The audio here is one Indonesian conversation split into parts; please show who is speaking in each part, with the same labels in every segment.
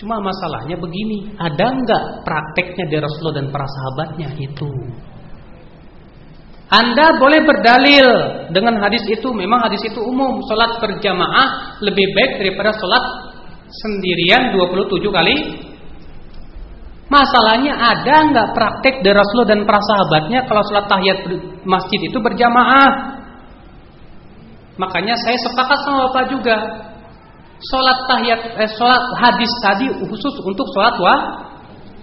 Speaker 1: Cuma masalahnya begini, ada nggak prakteknya dari Rasulullah dan para sahabatnya itu? Anda boleh berdalil dengan hadis itu. Memang hadis itu umum. Sholat berjamaah lebih baik daripada sholat sendirian 27 kali. Masalahnya ada nggak praktek dari Rasulullah dan para sahabatnya kalau sholat tahiyat masjid itu berjamaah? Makanya saya sepakat sama Bapak juga. Sholat tahiyat, sholat hadis tadi khusus untuk sholat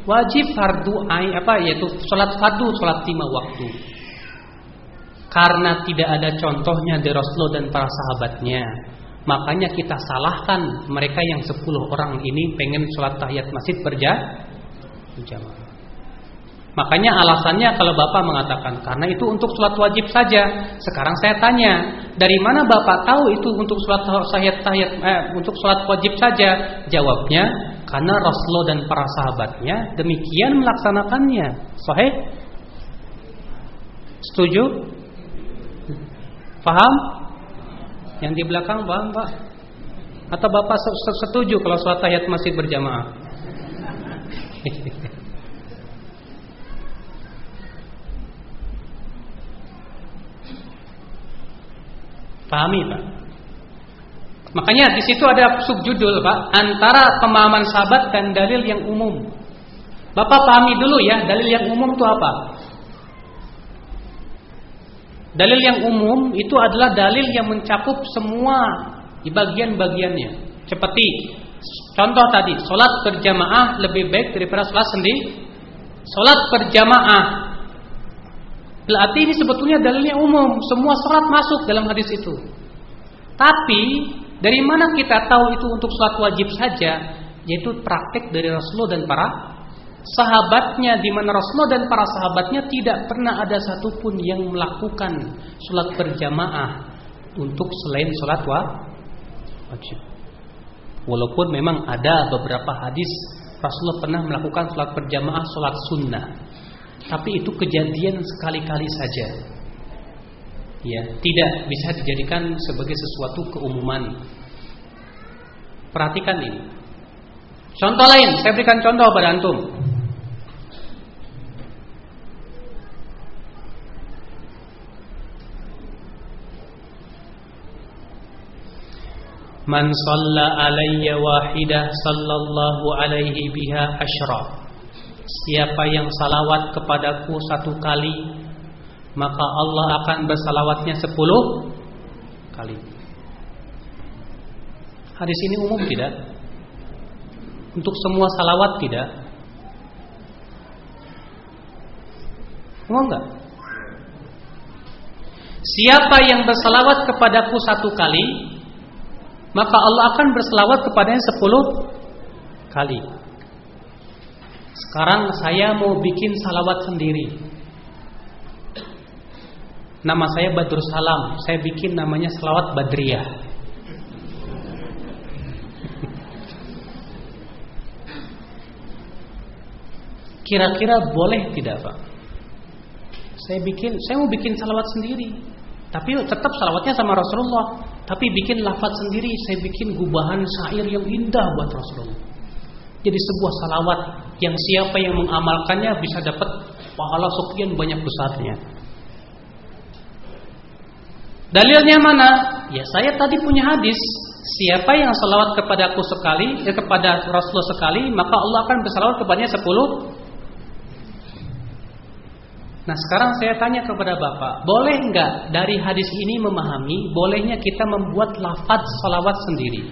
Speaker 1: wajib fardu ain, yaitu sholat fardu, sholat 5 waktu. Karena tidak ada contohnya dari Rasulullah dan para sahabatnya, makanya kita salahkan mereka yang 10 orang ini pengen sholat tahiyat masjid berjamaah. Makanya alasannya kalau Bapak mengatakan karena itu untuk sholat wajib saja. Sekarang saya tanya, dari mana Bapak tahu itu untuk sholat untuk sholat wajib saja? Jawabnya, karena Rasulullah dan para sahabatnya demikian melaksanakannya. Sahih? Setuju? Paham? Yang di belakang paham, Pak? Atau Bapak setuju kalau sholat tahiyat masjid berjamaah? Pahami, Pak? Makanya di situ ada subjudul, Pak, antara pemahaman sahabat dan dalil yang umum. Bapak pahami dulu ya, dalil yang umum itu apa? Dalil yang umum itu adalah dalil yang mencakup semua di bagian-bagiannya. Seperti contoh tadi, sholat berjamaah lebih baik daripada sholat sendiri. Sholat berjamaah, berarti ini sebetulnya dalilnya umum, semua sholat masuk dalam hadis itu. Tapi dari mana kita tahu itu untuk sholat wajib saja? Yaitu praktek dari Rasulullah dan para sahabatnya, di mana Rasulullah dan para sahabatnya tidak pernah ada satupun yang melakukan sholat berjamaah untuk selain sholat wajib. Walaupun memang ada beberapa hadis Rasulullah pernah melakukan sholat berjamaah, sholat sunnah, tapi itu kejadian sekali-kali saja. Ya, tidak bisa dijadikan sebagai sesuatu keumuman. Perhatikan ini. Contoh lain, saya berikan contoh pada antum. Man shalla alayya wahidah sallallahu alaihi biha asyra. Siapa yang salawat kepadaku 1 kali, maka Allah akan bersalawatnya 10 kali. Hadis ini umum tidak? Untuk semua salawat tidak? Umum enggak? Siapa yang bersalawat kepadaku 1 kali, maka Allah akan berselawat kepadanya 10 kali. Sekarang saya mau bikin salawat sendiri. Nama saya Badrus Salam, saya bikin namanya selawat Badriyah. Kira-kira boleh tidak, Pak? Saya mau bikin salawat sendiri, tapi tetap salawatnya sama Rasulullah, tapi bikin lafaz sendiri. Saya bikin gubahan syair yang indah buat Rasulullah. Jadi sebuah salawat yang siapa yang mengamalkannya bisa dapat pahala sekian banyak besarnya. Dalilnya mana? Ya saya tadi punya hadis. Siapa yang salawat kepadaku sekali, kepada Rasulullah sekali, maka Allah akan bersalawat kepadanya 10. Nah sekarang saya tanya kepada Bapak, boleh enggak dari hadis ini memahami bolehnya kita membuat lafaz salawat sendiri?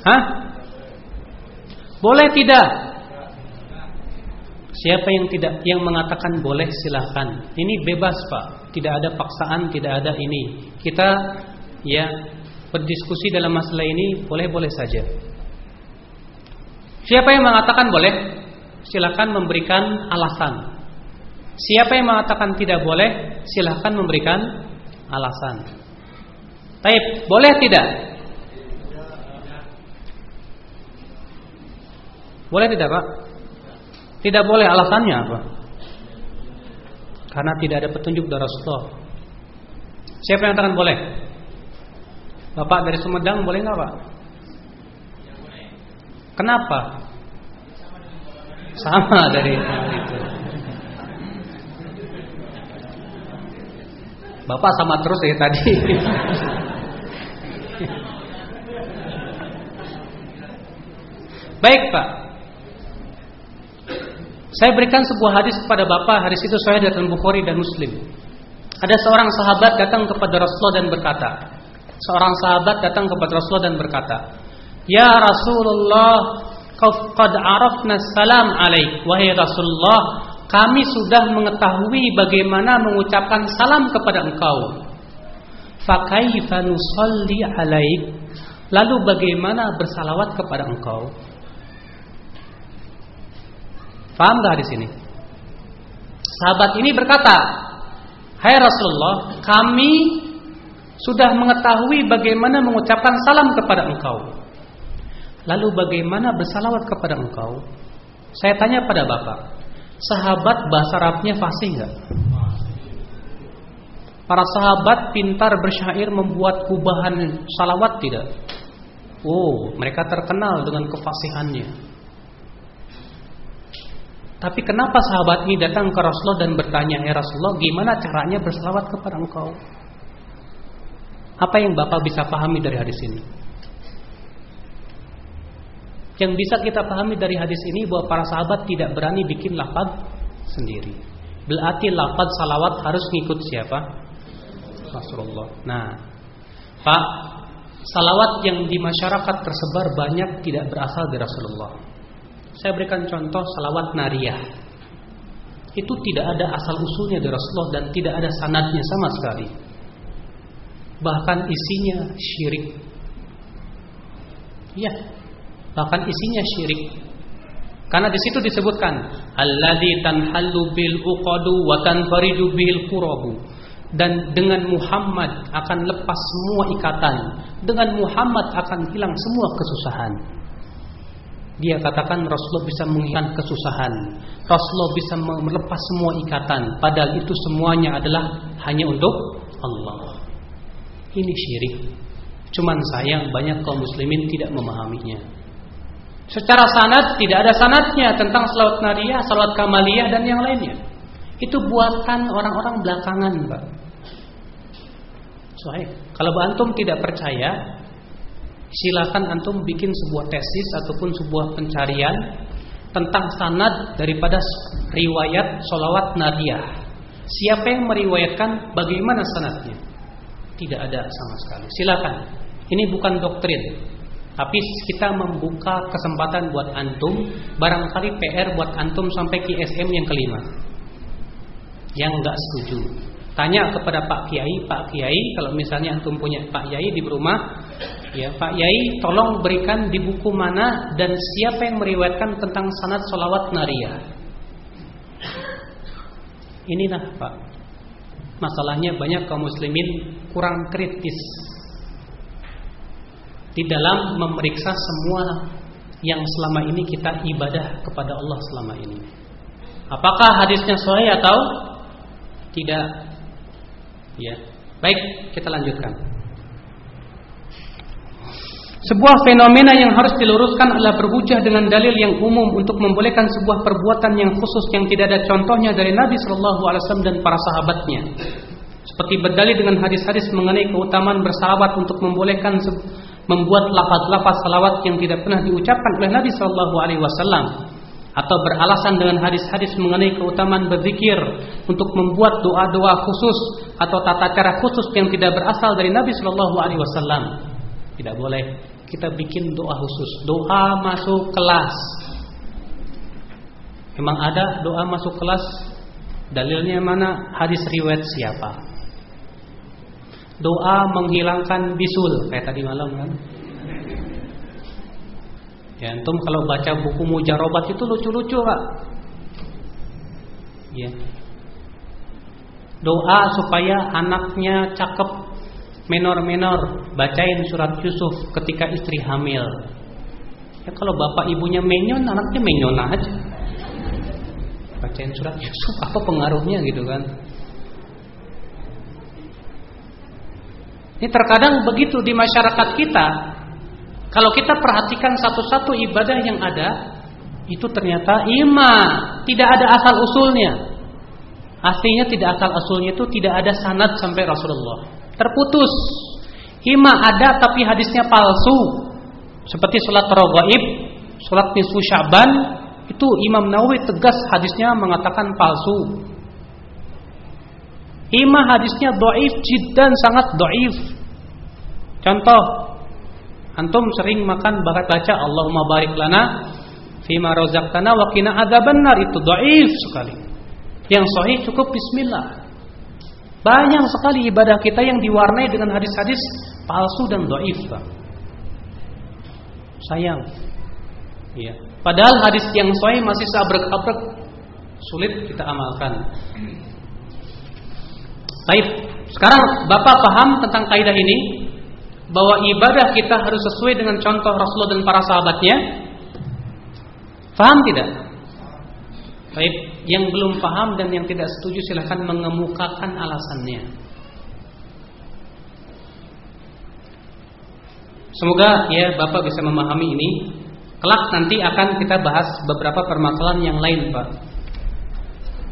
Speaker 1: Hah? Boleh tidak? Siapa yang mengatakan boleh silahkan. Ini bebas, Pak. Tidak ada paksaan, tidak ada ini. Kita ya berdiskusi dalam masalah ini boleh-boleh saja. Siapa yang mengatakan boleh? Silakan memberikan alasan. Siapa yang mengatakan tidak boleh, silakan memberikan alasan. Baik, boleh tidak? Boleh tidak, Pak? Tidak boleh, alasannya apa? Karena tidak ada petunjuk dari Rasulullah. Siapa yang mengatakan boleh? Bapak dari Sumedang boleh nggak, Pak? Kenapa? Sama dari itu. Bapak sama terus ya tadi. Baik Pak, saya berikan sebuah hadis kepada Bapak. Hadis itu sahih dari Bukhari dan Muslim. Ada seorang sahabat datang kepada Rasulullah dan berkata, Ya Rasulullah, qad arafna salam alaik. Wahai Rasulullah, kami sudah mengetahui bagaimana mengucapkan salam kepada engkau. Fa kaifa nusalli alaik? Lalu bagaimana bersalawat kepada engkau? Paham enggak di sini? Sahabat ini berkata, "Hai Rasulullah, kami sudah mengetahui bagaimana mengucapkan salam kepada engkau. Lalu bagaimana bersalawat kepada engkau?" Saya tanya pada Bapak, sahabat bahasa Arabnya fasih enggak? Para sahabat pintar bersyair membuat kubahan salawat tidak? Oh, mereka terkenal dengan kefasihannya. Tapi kenapa sahabat ini datang ke Rasulullah dan bertanya, "Ya Rasulullah, gimana caranya bersalawat kepada engkau?" Apa yang Bapak bisa pahami dari hadis ini? Yang bisa kita pahami dari hadis ini bahwa para sahabat tidak berani bikin lafaz sendiri. Berarti lafaz salawat harus ngikut siapa? Rasulullah. Nah, Pak, salawat yang di masyarakat tersebar banyak tidak berasal dari Rasulullah. Saya berikan contoh salawat nariyah. Itu tidak ada asal usulnya dari Rasulullah dan tidak ada sanadnya sama sekali. Bahkan isinya syirik. Iya. Bahkan isinya syirik. Karena di situ disebutkan alladzi tanhallu bil uqadu wa tanfariju bil qurabu. Dan dengan Muhammad akan lepas semua ikatan. Dengan Muhammad akan hilang semua kesusahan. Dia katakan Rasulullah bisa menghilangkan kesusahan. Rasulullah bisa melepas semua ikatan. Padahal itu semuanya adalah hanya untuk Allah. Ini syirik. Cuman sayang banyak kaum muslimin tidak memahaminya. Secara sanad tidak ada sanadnya tentang salawat nariyah, salawat kamaliyah dan yang lainnya. Itu buatan orang-orang belakangan, Pak. Sahih. Kalau antum tidak percaya, silakan antum bikin sebuah tesis ataupun sebuah pencarian tentang sanad daripada riwayat salawat nariyah. Siapa yang meriwayatkan, bagaimana sanadnya? Tidak ada sama sekali. Silakan. Ini bukan doktrin. Tapi kita membuka kesempatan buat antum. Barangkali PR buat antum sampai QSM yang kelima. Yang enggak setuju, tanya kepada Pak Kiai, kalau misalnya antum punya Pak Kiai di rumah, ya Pak Kiai, tolong berikan di buku mana dan siapa yang meriwayatkan tentang sanad sholawat nariyah. Inilah Pak, masalahnya banyak kaum muslimin kurang kritis di dalam memeriksa semua yang selama ini kita ibadah kepada Allah selama ini. Apakah hadisnya sahih atau tidak? Ya. Baik, kita lanjutkan. Sebuah fenomena yang harus diluruskan adalah berhujjah dengan dalil yang umum untuk membolehkan sebuah perbuatan yang khusus yang tidak ada contohnya dari Nabi sallallahu alaihi wasallam dan para sahabatnya. Seperti berdalil dengan hadis-hadis mengenai keutamaan bersalawat untuk membolehkan membuat lafaz-lafaz salawat yang tidak pernah diucapkan oleh Nabi sallallahu alaihi wasallam, atau beralasan dengan hadis-hadis mengenai keutamaan berzikir untuk membuat doa-doa khusus atau tata cara khusus yang tidak berasal dari Nabi sallallahu alaihi wasallam. Tidak boleh kita bikin doa khusus, doa masuk kelas. Memang ada doa masuk kelas? Dalilnya mana? Hadis riwayat siapa? Doa menghilangkan bisul kayak tadi malam kan? Ya, antum kalau baca buku mujarobat itu lucu-lucu, Pak. Ya. Doa supaya anaknya cakep, menor-menor, bacain surat Yusuf ketika istri hamil. Ya kalau bapak ibunya menyon, anaknya menyon aja. Bacain surat Yusuf, apa pengaruhnya gitu kan? Ini terkadang begitu di masyarakat kita. Kalau kita perhatikan satu-satu ibadah yang ada, itu ternyata tidak ada asal usulnya. Aslinya tidak asal usulnya itu tidak ada sanad sampai Rasulullah. Terputus. Ada tapi hadisnya palsu. Seperti salat raghaib, salat nisfu Sya'ban, itu Imam Nawawi tegas hadisnya mengatakan palsu. Hadisnya dhaif jiddan, sangat dhaif. Contoh, antum sering makan baca Allahumma barik lana fima razaqtana wa qina adzabannar, itu dhaif sekali. Yang sahih cukup bismillah. Banyak sekali ibadah kita yang diwarnai dengan hadis-hadis palsu dan dhaif, Pak. Sayang. Ya. Padahal hadis yang sahih masih seabrek-abrek, sulit kita amalkan. Baik, sekarang Bapak paham tentang kaidah ini, bahwa ibadah kita harus sesuai dengan contoh Rasulullah dan para sahabatnya. Paham tidak? Baik, yang belum paham dan yang tidak setuju silahkan mengemukakan alasannya. Semoga ya Bapak bisa memahami ini. Kelak nanti akan kita bahas beberapa permasalahan yang lain, Pak.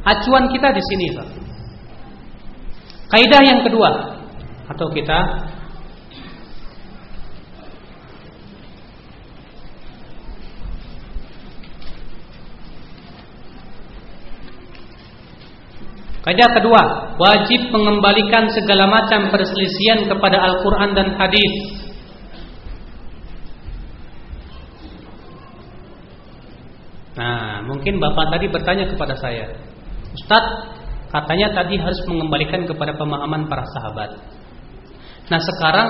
Speaker 1: Acuan kita di sini, Pak. Kaidah yang kedua, atau kita kaidah kedua, wajib mengembalikan segala macam perselisihan kepada Al-Quran dan hadis. Nah, mungkin Bapak tadi bertanya kepada saya, Ustadz, katanya tadi harus mengembalikan kepada pemahaman para sahabat. Nah, sekarang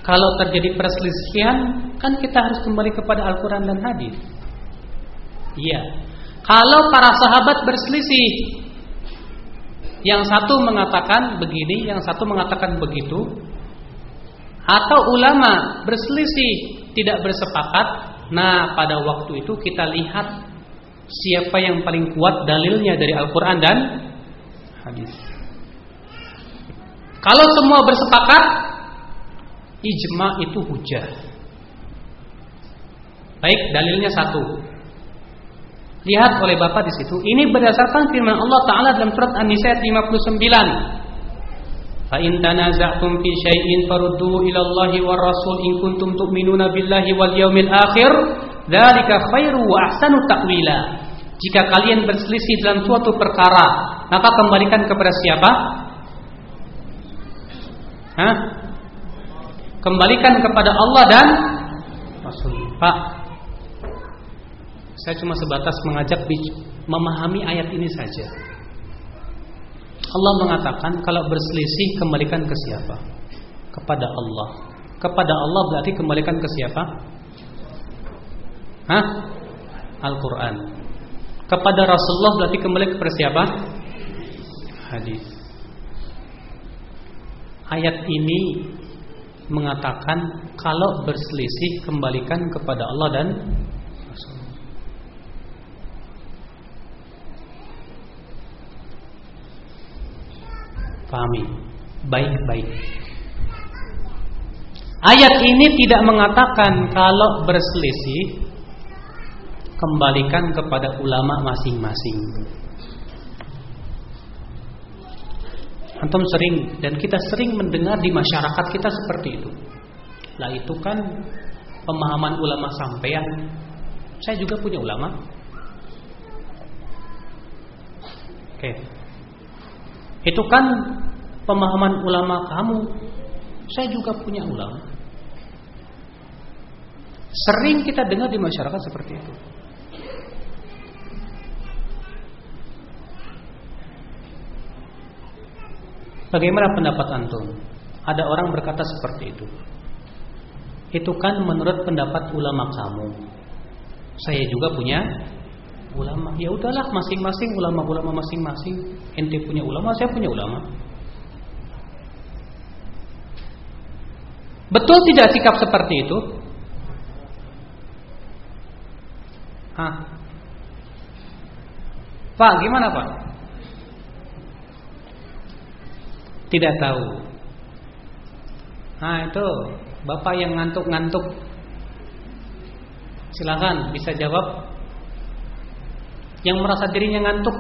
Speaker 1: kalau terjadi perselisihan, kan kita harus kembali kepada Al-Quran dan hadis. Iya. Kalau para sahabat berselisih, yang satu mengatakan begini, yang satu mengatakan begitu, atau ulama berselisih, tidak bersepakat, nah pada waktu itu kita lihat siapa yang paling kuat dalilnya dari Al-Quran dan hadis. Kalau semua bersepakat, ijma itu hujah. Baik, dalilnya satu. Lihat oleh Bapak di situ. Ini berdasarkan firman Allah Ta'ala dalam surat An-Nisa ayat 59. Fa in tanaza'tum fi syai'in farudduhu ila Allahi war Rasul in kuntum tu'minuna billahi wal yaumil akhir, dzalika khairu wa ahsanu ta'wila. Jika kalian berselisih dalam suatu perkara, maka kembalikan kepada siapa? Kembalikan kepada Allah dan Rasul. Pak, saya cuma sebatas mengajak memahami ayat ini saja. Allah mengatakan kalau berselisih kembalikan ke siapa? Kepada Allah. Kepada Allah berarti kembalikan ke siapa? Al-Quran. Kepada Rasulullah berarti kembali kepada siapa? Hadis. Ayat ini mengatakan kalau berselisih kembalikan kepada Allah dan Rasul. Pahami baik-baik. Ayat ini tidak mengatakan kalau berselisih kembalikan kepada ulama masing-masing. Antum sering dan kita sering mendengar di masyarakat kita seperti itu. Lah itu kan pemahaman ulama sampean. Saya juga punya ulama. Oke. Itu kan pemahaman ulama kamu. Saya juga punya ulama. Sering kita dengar di masyarakat seperti itu. Bagaimana pendapat antum? Ada orang berkata seperti itu. Itu kan menurut pendapat ulama kamu. Saya juga punya ulama. Ya udahlah, masing-masing ulama-ulama masing-masing. Ente punya ulama, saya punya ulama. Betul tidak sikap seperti itu? Pak, gimana Pak? Tidak tahu. Itu Bapak yang ngantuk-ngantuk Silakan bisa jawab. Yang merasa dirinya ngantuk,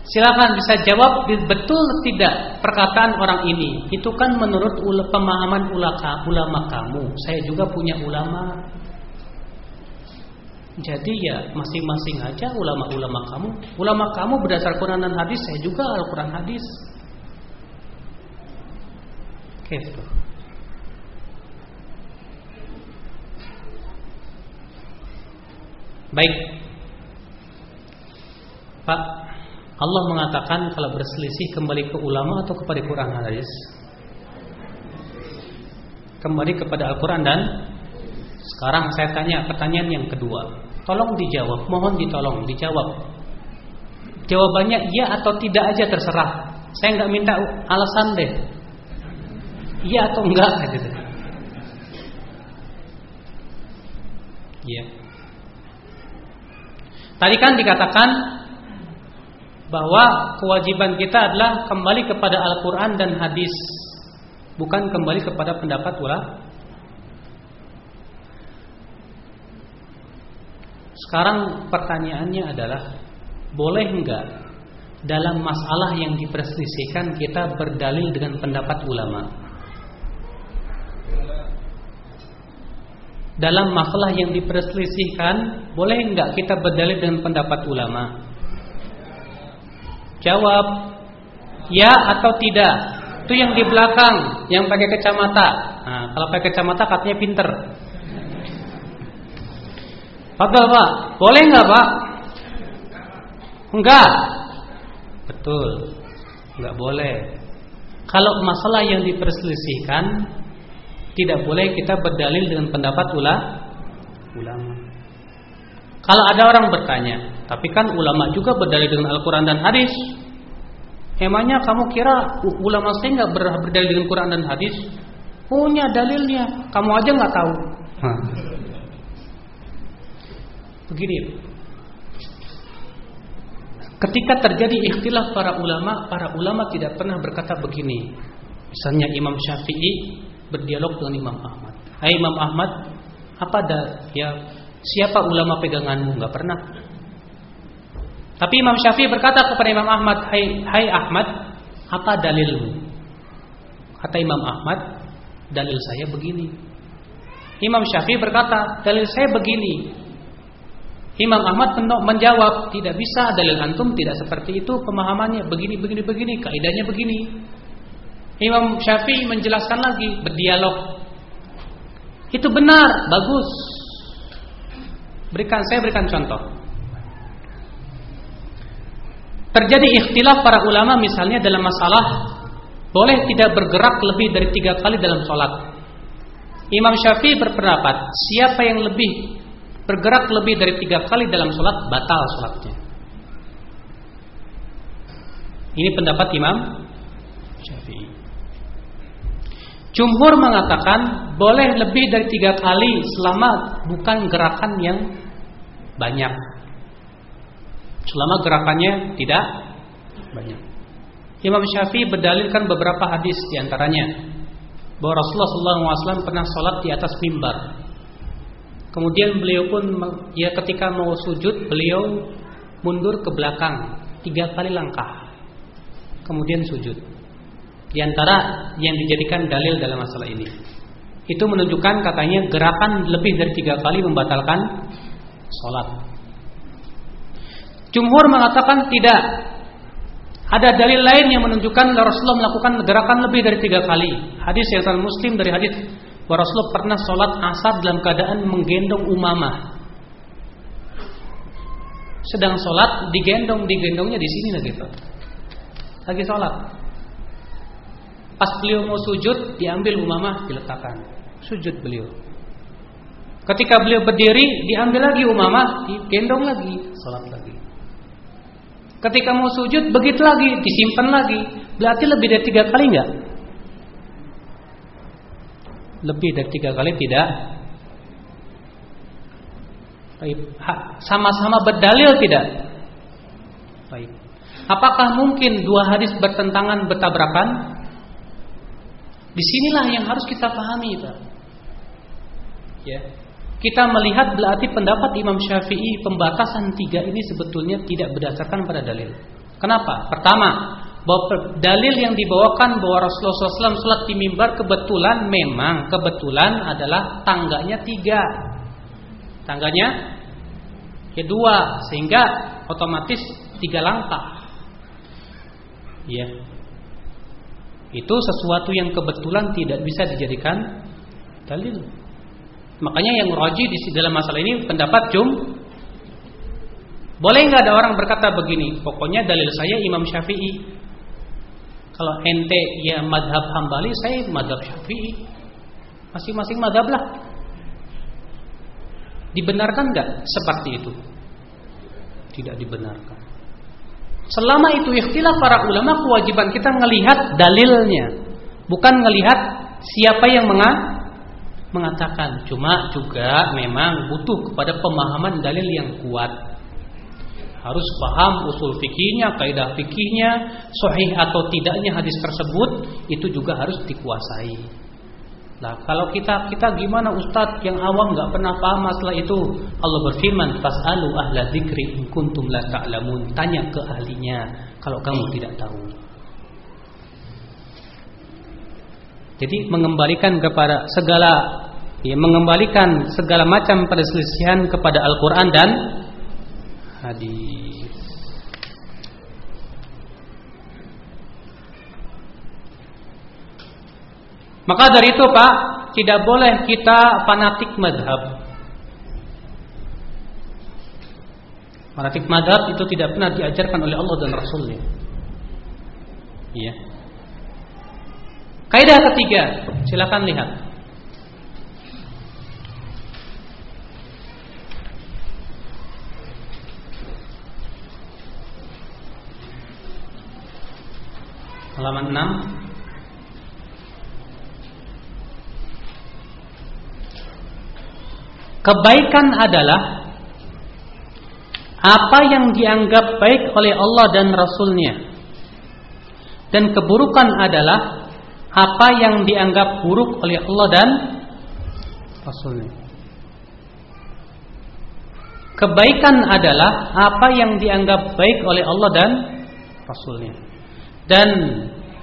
Speaker 1: silakan bisa jawab betul tidak perkataan orang ini. Itu kan menurut pemahaman ulama kamu. Saya juga punya ulama. Jadi ya masing-masing aja ulama-ulama kamu. Ulama kamu berdasar Quran dan hadis, saya juga Al-Quran hadis. Gitu. Baik, Pak. Allah mengatakan kalau berselisih kembali ke ulama atau kepada Quran hadis? Kembali kepada Al-Quran dan sekarang saya tanya pertanyaan yang kedua. Tolong dijawab, mohon ditolong dijawab. Jawabannya iya atau tidak aja terserah. Saya nggak minta alasan deh. Iya atau enggak gitu. Iya. Tadi kan dikatakan bahwa kewajiban kita adalah kembali kepada Al-Quran dan hadis, bukan kembali kepada pendapat ulama. Sekarang pertanyaannya adalah, boleh enggak dalam masalah yang diperselisihkan kita berdalil dengan pendapat ulama? Dalam masalah yang diperselisihkan, boleh enggak kita berdalil dengan pendapat ulama? Jawab ya atau tidak. Itu yang di belakang, yang pakai kacamata. Nah, kalau pakai kacamata katanya pinter. Betul Pak, boleh enggak Pak? Enggak. Betul, enggak boleh. Kalau masalah yang diperselisihkan, tidak boleh kita berdalil dengan pendapat ulama. Kalau ada orang bertanya, tapi kan ulama juga berdalil dengan Al-Quran dan hadis. Emangnya kamu kira ulama saya nggak berdalil dengan Quran dan hadis? Punya dalilnya, kamu aja nggak tahu. Begini, ketika terjadi ikhtilaf para ulama tidak pernah berkata begini. Misalnya Imam Syafi'i berdialog dengan Imam Ahmad. Hai Imam Ahmad, siapa ulama peganganmu? Enggak pernah. Tapi Imam Syafi'i berkata kepada Imam Ahmad, hai Ahmad, apa dalilmu? Kata Imam Ahmad, dalil saya begini. Imam Syafi'i berkata, dalil saya begini. Imam Ahmad menjawab, tidak bisa, dalil antum tidak seperti itu pemahamannya, begini, kaidahnya begini. Imam Syafi'i menjelaskan lagi, berdialog. Itu benar, bagus. Saya berikan contoh. Terjadi ikhtilaf para ulama misalnya dalam masalah boleh tidak bergerak lebih dari 3 kali dalam sholat. Imam Syafi'i berpendapat, siapa yang bergerak lebih dari 3 kali dalam sholat, batal sholatnya. Ini pendapat Imam Syafi'i. Jumhur mengatakan boleh lebih dari 3 kali selama bukan gerakan yang banyak. Selama gerakannya tidak banyak. Imam Syafi'i berdalilkan beberapa hadis, diantaranya bahwa Rasulullah SAW pernah sholat di atas mimbar. Kemudian beliau pun ketika mau sujud, beliau mundur ke belakang 3 kali langkah, kemudian sujud. Di antara yang dijadikan dalil dalam masalah ini, itu menunjukkan katanya gerakan lebih dari 3 kali membatalkan sholat. Jumhur mengatakan tidak. Ada dalil lain yang menunjukkan Rasulullah melakukan gerakan lebih dari 3 kali. Hadis yang Sahih Muslim dari hadis bahwa Rasulullah pernah sholat asar dalam keadaan menggendong Umamah. Sedang sholat digendongnya di sini gitu. Lagi sholat. Pas beliau mau sujud, diambil Umamah, diletakkan. Sujud beliau. Ketika beliau berdiri, diambil lagi Umamah, digendong lagi, sholat lagi. Ketika mau sujud, begitu lagi, disimpan lagi. Berarti lebih dari 3 kali enggak? Lebih dari 3 kali tidak. Baik. Sama-sama berdalil tidak? Baik. Apakah mungkin 2 hadis bertentangan, bertabrakan? Disinilah yang harus kita pahami, Pak. Ya. Kita melihat berarti pendapat Imam Syafi'i pembatasan 3 ini sebetulnya tidak berdasarkan pada dalil. Kenapa? Pertama, bahwa dalil yang dibawakan bahwa Rasulullah SAW sholat di mimbar kebetulan adalah tangganya 3. Tangganya 2, sehingga otomatis 3 langkah. Ya. Itu sesuatu yang kebetulan tidak bisa dijadikan dalil. Makanya yang rajih di dalam masalah ini pendapat boleh nggak ada orang berkata begini, pokoknya dalil saya Imam Syafi'i. Kalau ente ya madhab Hambali, saya madhab Syafi'i. Masing-masing madhab lah. Dibenarkan nggak seperti itu? Tidak dibenarkan. Selama itu ikhtilaf para ulama, kewajiban kita melihat dalilnya, bukan melihat siapa yang mengatakan. Cuma juga memang butuh kepada pemahaman dalil yang kuat. Harus paham usul fikihnya, kaidah fikihnya, sahih atau tidaknya hadis tersebut, itu juga harus dikuasai. Nah, kalau kita gimana Ustadz yang awam nggak pernah paham masalah itu? Allah berfirman, "Fas'alu ahla dzikri in kuntum la ta'lamun." Tanya ke ahlinya kalau kamu tidak tahu. Jadi mengembalikan segala macam perselisihan kepada Al-Qur'an dan hadis. Maka dari itu Pak, tidak boleh kita fanatik mazhab. Fanatik mazhab itu tidak pernah diajarkan oleh Allah dan Rasulnya. Iya. Kaidah ketiga, silakan lihat. Halaman 6. Kebaikan adalah apa yang dianggap baik oleh Allah dan Rasul-Nya. Dan keburukan adalah apa yang dianggap buruk oleh Allah dan Rasul-Nya. Kebaikan adalah apa yang dianggap baik oleh Allah dan Rasul-Nya. Dan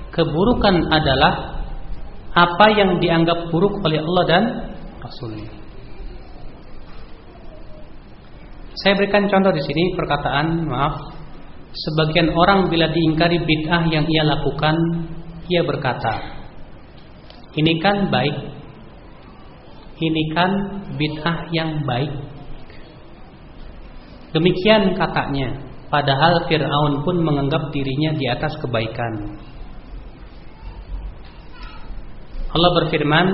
Speaker 1: keburukan adalah apa yang dianggap buruk oleh Allah dan Rasul-Nya. Saya berikan contoh di sini perkataan, sebagian orang bila diingkari bid'ah yang ia lakukan, ia berkata, ini kan baik, ini kan bid'ah yang baik. Demikian katanya, padahal Fir'aun pun menganggap dirinya di atas kebaikan. Allah berfirman,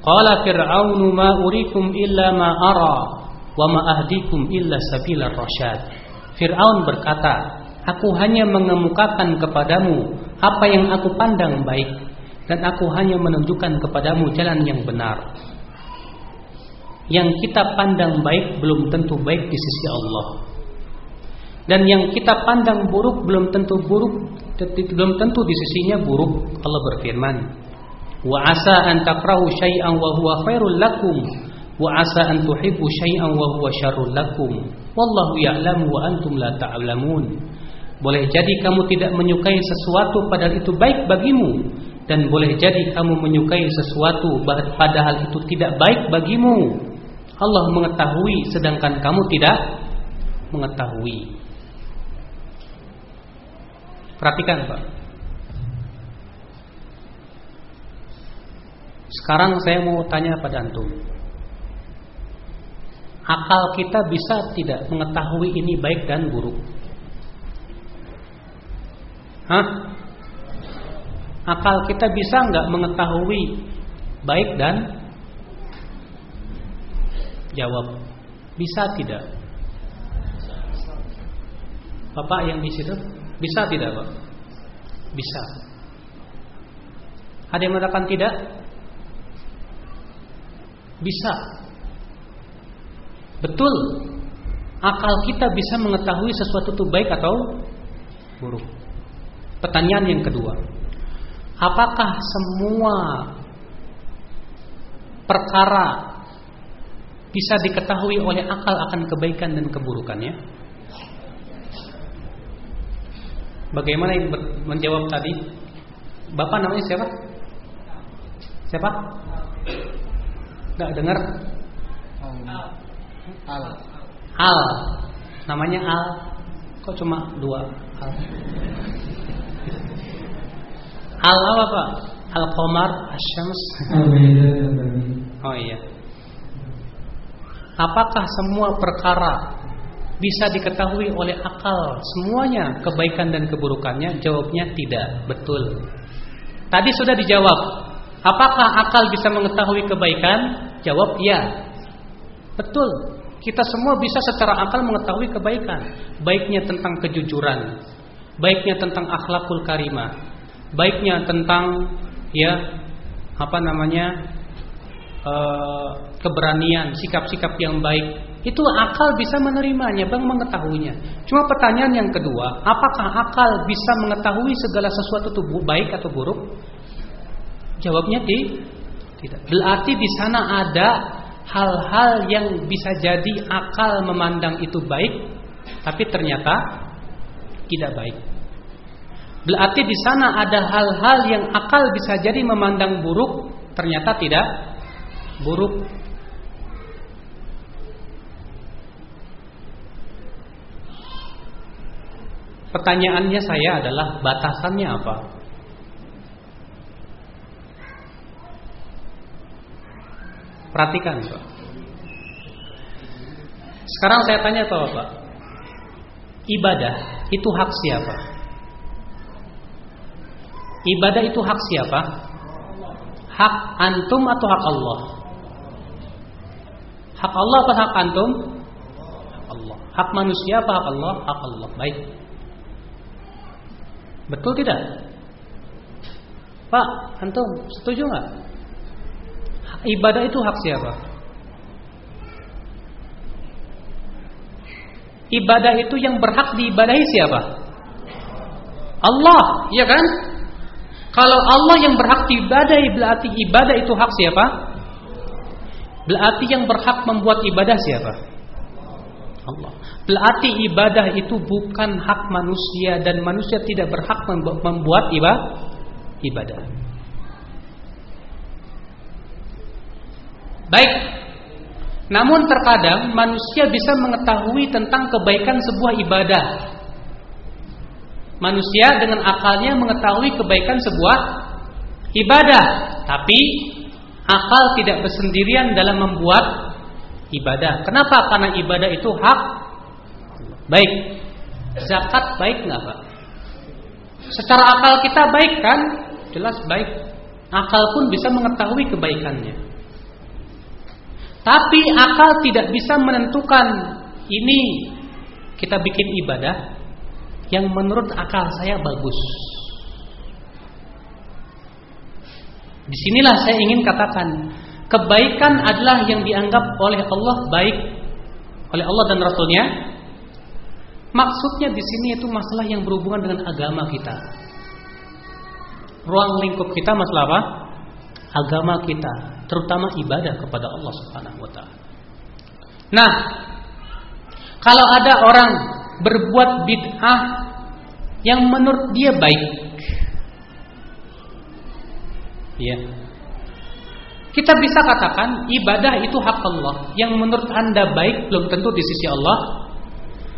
Speaker 1: qala fir'aunu ma urikum illa ma ara wa ma ahdikum illa sabilar rasyad. Fir'aun berkata, aku hanya mengemukakan kepadamu apa yang aku pandang baik, dan aku hanya menunjukkan kepadamu jalan yang benar. Yang kita pandang baik belum tentu baik di sisi Allah, dan yang kita pandang buruk belum tentu di sisinya buruk. Allah berfirman, wa asa an takrahu syai'an wa huwa khairul lakum wa asa an tuhibbu syai'an wa huwa syarrul lakum wallahu ya'lamu wa antum la ta'lamun. Boleh jadi kamu tidak menyukai sesuatu padahal itu baik bagimu, dan boleh jadi kamu menyukai sesuatu padahal itu tidak baik bagimu. Allah mengetahui sedangkan kamu tidak mengetahui. Perhatikan Pak. Sekarang saya mau tanya pada antum, akal kita bisa tidak mengetahui ini baik dan buruk? Akal kita bisa nggak mengetahui baik dan? Jawab, bisa tidak? Bapak yang di situ, bisa tidak Pak? Bisa. Ada yang mengatakan tidak? Bisa. Betul. Akal kita bisa mengetahui sesuatu itu baik atau buruk. Pertanyaan yang kedua, apakah semua perkara bisa diketahui oleh akal akan kebaikan dan keburukannya? Bagaimana menjawab tadi? Bapak namanya siapa? Siapa? Nggak dengar? Al. Namanya Al. Kok cuma 2 Al? Al apa Pak? Al-Qamar, Asy-Syams. Oh iya. Apakah semua perkara bisa diketahui oleh akal semuanya, kebaikan dan keburukannya? Jawabnya tidak, betul. Tadi sudah dijawab. Apakah akal bisa mengetahui kebaikan? Jawab ya. Betul. Kita semua bisa secara akal mengetahui kebaikan. Baiknya tentang kejujuran, baiknya tentang akhlakul karimah, baiknya tentang keberanian, sikap-sikap yang baik. Itu akal bisa menerimanya, mengetahuinya. Cuma pertanyaan yang kedua, apakah akal bisa mengetahui segala sesuatu itu baik atau buruk? Jawabnya tidak. Berarti di sana ada hal-hal yang bisa jadi akal memandang itu baik, tapi ternyata tidak baik. Berarti di sana ada hal-hal yang akal bisa jadi memandang buruk, ternyata tidak buruk. Pertanyaannya saya adalah batasannya apa? Perhatikan Pak. Sekarang saya tanya Pak, ibadah itu hak siapa? Ibadah itu hak siapa? Hak antum atau hak Allah? Hak Allah apa hak antum? Hak Allah. Hak manusia apa hak Allah? Hak Allah. Baik. Betul tidak? Pak, antum setuju nggak? Ibadah itu hak siapa? Ibadah itu yang berhak diibadahi siapa? Allah, iya kan? Kalau Allah yang berhak diibadahi, berarti ibadah itu hak siapa? Berarti yang berhak membuat ibadah siapa? Allah. Berarti ibadah itu bukan hak manusia, dan manusia tidak berhak membuat ibadah. Baik. Namun terkadang manusia bisa mengetahui tentang kebaikan sebuah ibadah. Manusia dengan akalnya mengetahui kebaikan sebuah ibadah, tapi akal tidak bersendirian dalam membuat ibadah. Kenapa? Karena ibadah itu hak. Baik. Zakat baik nggak Pak? Secara akal kita baik kan? Jelas baik. Akal pun bisa mengetahui kebaikannya. Tapi akal tidak bisa menentukan ini kita bikin ibadah yang menurut akal saya bagus. Disinilah saya ingin katakan, kebaikan adalah yang dianggap oleh Allah baik, oleh Allah dan Rasulnya. Maksudnya di sini itu masalah yang berhubungan dengan agama kita. Ruang lingkup kita masalah apa? Agama kita, terutama ibadah kepada Allah Subhanahu wa taala. Nah, kalau ada orang berbuat bid'ah yang menurut dia baik, ya, kita bisa katakan ibadah itu hak Allah. Yang menurut Anda baik belum tentu di sisi Allah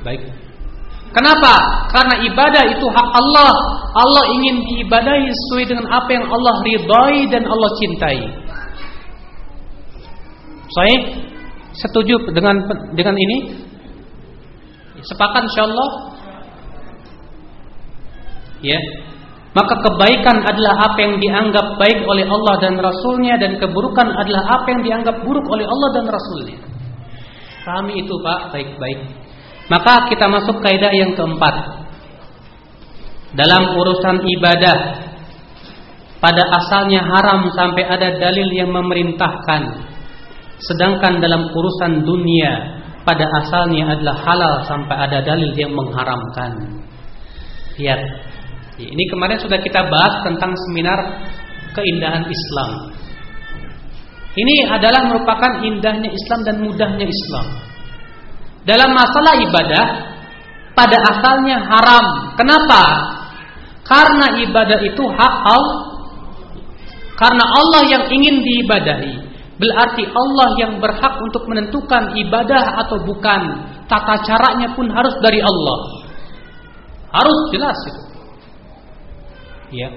Speaker 1: baik. Kenapa? Karena ibadah itu hak Allah. Allah ingin diibadahi sesuai dengan apa yang Allah ridhai dan Allah cintai. Saya setuju dengan ini? Sepakat insyaallah? Ya. Maka kebaikan adalah apa yang dianggap baik oleh Allah dan Rasulnya, dan keburukan adalah apa yang dianggap buruk oleh Allah dan Rasulnya. Pahami itu Pak, baik-baik. Maka kita masuk kaidah yang keempat. Dalam urusan ibadah, pada asalnya haram sampai ada dalil yang memerintahkan. Sedangkan dalam urusan dunia, pada asalnya adalah halal sampai ada dalil yang mengharamkan. Lihat, ini kemarin sudah kita bahas tentang seminar keindahan Islam. Ini adalah merupakan indahnya Islam dan mudahnya Islam. Dalam masalah ibadah, pada asalnya haram. Kenapa? Karena ibadah itu hak Allah. Karena Allah yang ingin diibadahi. Berarti Allah yang berhak untuk menentukan ibadah atau bukan. Tata caranya pun harus dari Allah. Harus jelas itu. Ya.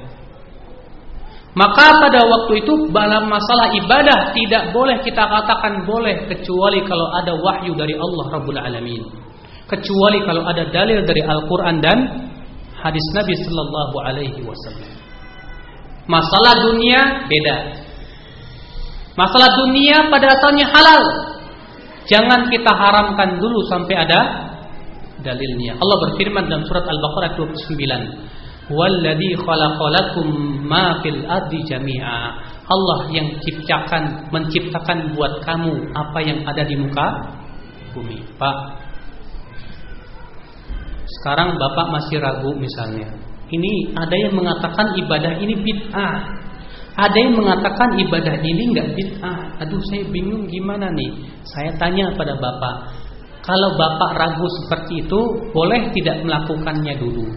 Speaker 1: Maka pada waktu itu dalam masalah ibadah tidak boleh kita katakan boleh kecuali kalau ada wahyu dari Allah Rabbul Alamin. Kecuali kalau ada dalil dari Al-Quran dan hadis Nabi Sallallahu Alaihi Wasallam. Masalah dunia beda. Masalah dunia pada asalnya halal. Jangan kita haramkan dulu sampai ada dalilnya. Allah berfirman dalam surat Al-Baqarah 29. Walladzi khalaqalakum ma fil ardi jami'a. Allah yang menciptakan buat kamu apa yang ada di muka bumi. Pak, sekarang Bapak masih ragu misalnya. Ini ada yang mengatakan ibadah ini bid'ah. Ada yang mengatakan ibadah ini enggak bid'ah. Aduh, saya bingung gimana nih. Saya tanya pada Bapak, kalau Bapak ragu seperti itu, boleh tidak melakukannya dulu?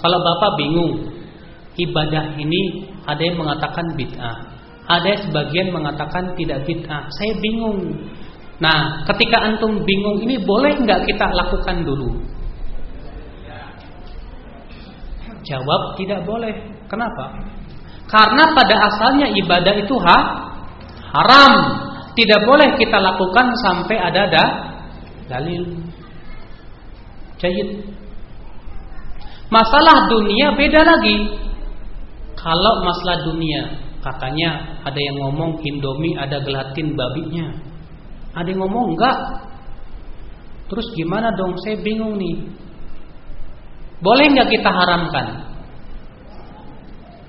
Speaker 1: Kalau Bapak bingung, ibadah ini ada yang mengatakan bid'ah, ada yang sebagian mengatakan tidak bid'ah. Saya bingung. Nah, ketika antum bingung ini boleh nggak kita lakukan dulu? Jawab tidak boleh. Kenapa? Karena pada asalnya ibadah itu haram. Tidak boleh kita lakukan sampai ada dalil. Jayid. Masalah dunia beda lagi. Kalau masalah dunia, katanya ada yang ngomong Indomie ada gelatin babinya. Ada yang ngomong enggak. Terus gimana dong? Saya bingung nih. Boleh enggak kita haramkan?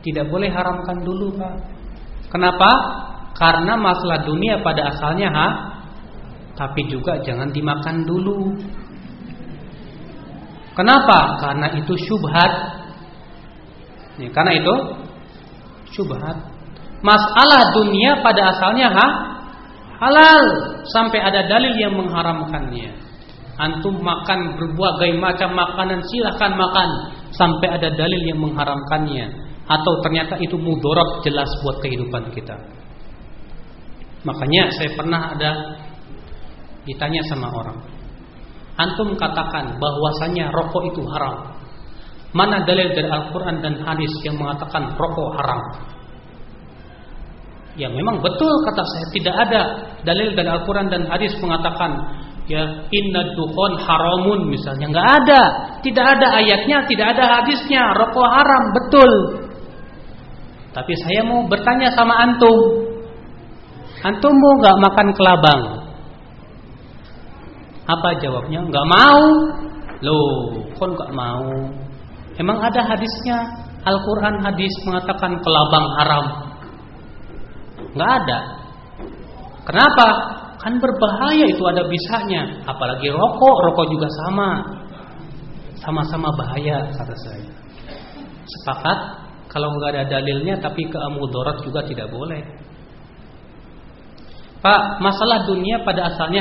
Speaker 1: Tidak boleh haramkan dulu, Pak. Kenapa? Karena masalah dunia pada asalnya tapi juga jangan dimakan dulu. Kenapa? Karena itu syubhat. Ya, karena itu syubhat. Masalah dunia pada asalnya halal sampai ada dalil yang mengharamkannya. Antum makan berbagai macam makanan, silahkan makan sampai ada dalil yang mengharamkannya. Atau ternyata itu mudarat jelas buat kehidupan kita. Makanya saya pernah ada ditanya sama orang, antum katakan bahwasanya rokok itu haram. Mana dalil dari Al-Quran dan hadis yang mengatakan rokok haram? Ya memang betul kata saya, tidak ada dalil dari Al-Quran dan hadis mengatakan ya inna dukhon haramun misalnya, nggak ada, tidak ada ayatnya, tidak ada hadisnya rokok haram, betul. Tapi saya mau bertanya sama antum, antum mau nggak makan kelabang? Apa jawabnya? Nggak mau. Loh, kok nggak mau? Emang ada hadisnya? Al-Quran hadis mengatakan kelabang haram? Nggak ada. Kenapa? Kan berbahaya itu, ada bisanya. Apalagi rokok juga sama-sama bahaya kata saya. Sepakat? Kalau nggak ada dalilnya tapi kemudarat juga tidak boleh. Pak, masalah dunia pada asalnya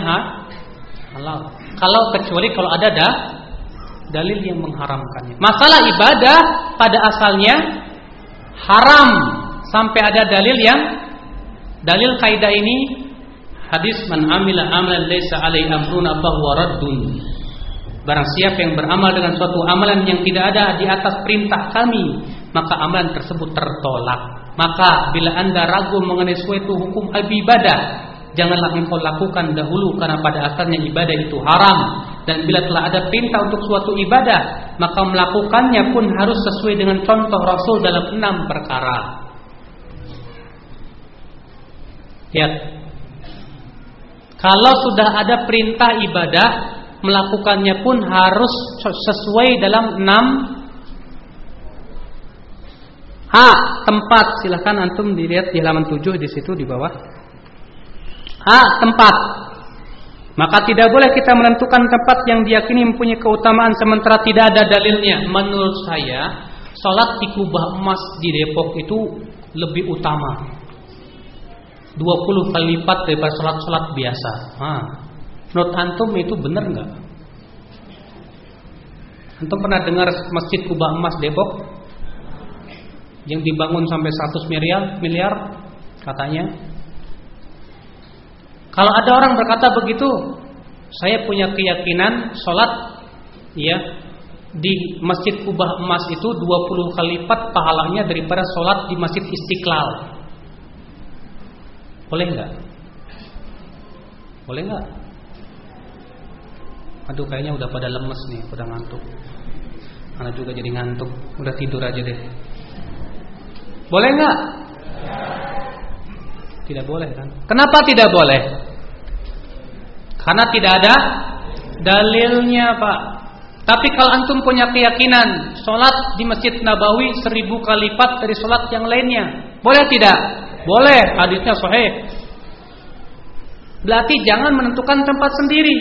Speaker 1: halal. Kalau kecuali kalau ada dalil yang mengharamkannya. Masalah ibadah pada asalnya haram sampai ada dalil kaidah ini hadis man amila amalan laisa alaihi amruna fahuwa raddun. Barang siapa yang beramal dengan suatu amalan yang tidak ada di atas perintah kami, maka amalan tersebut tertolak. Maka bila Anda ragu mengenai suatu hukum ibadah, janganlah engkau lakukan dahulu, karena pada asalnya ibadah itu haram. Dan bila telah ada perintah untuk suatu ibadah, maka melakukannya pun harus sesuai dengan contoh Rasul dalam 6 perkara. Lihat, kalau sudah ada perintah ibadah, melakukannya pun harus sesuai dalam 6 tempat. Silahkan antum dilihat di halaman 7 di situ di bawah. Tempat. Maka tidak boleh kita menentukan tempat yang diyakini mempunyai keutamaan sementara tidak ada dalilnya. Menurut saya, Salat di Kubah Emas di Depok itu lebih utama 20 kali lipat daripada salat-salat biasa. Menurut antum itu benar nggak? Antum pernah dengar Masjid Kubah Emas Depok yang dibangun sampai 100 miliar katanya? Kalau ada orang berkata begitu, saya punya keyakinan salat ya di Masjid Kubah Emas itu 20 kali lipat pahalanya daripada salat di Masjid Istiqlal. Boleh enggak? Boleh enggak? Aduh, kayaknya udah pada lemes nih, udah ngantuk. Anak juga jadi ngantuk, udah tidur aja deh. Boleh enggak? Tidak boleh kan? Kenapa tidak boleh? Karena tidak ada dalilnya, Pak. Tapi kalau antum punya keyakinan sholat di Masjid Nabawi 1000 kali lipat dari sholat yang lainnya, boleh tidak? Boleh, hadisnya sahih. Berarti jangan menentukan tempat sendiri.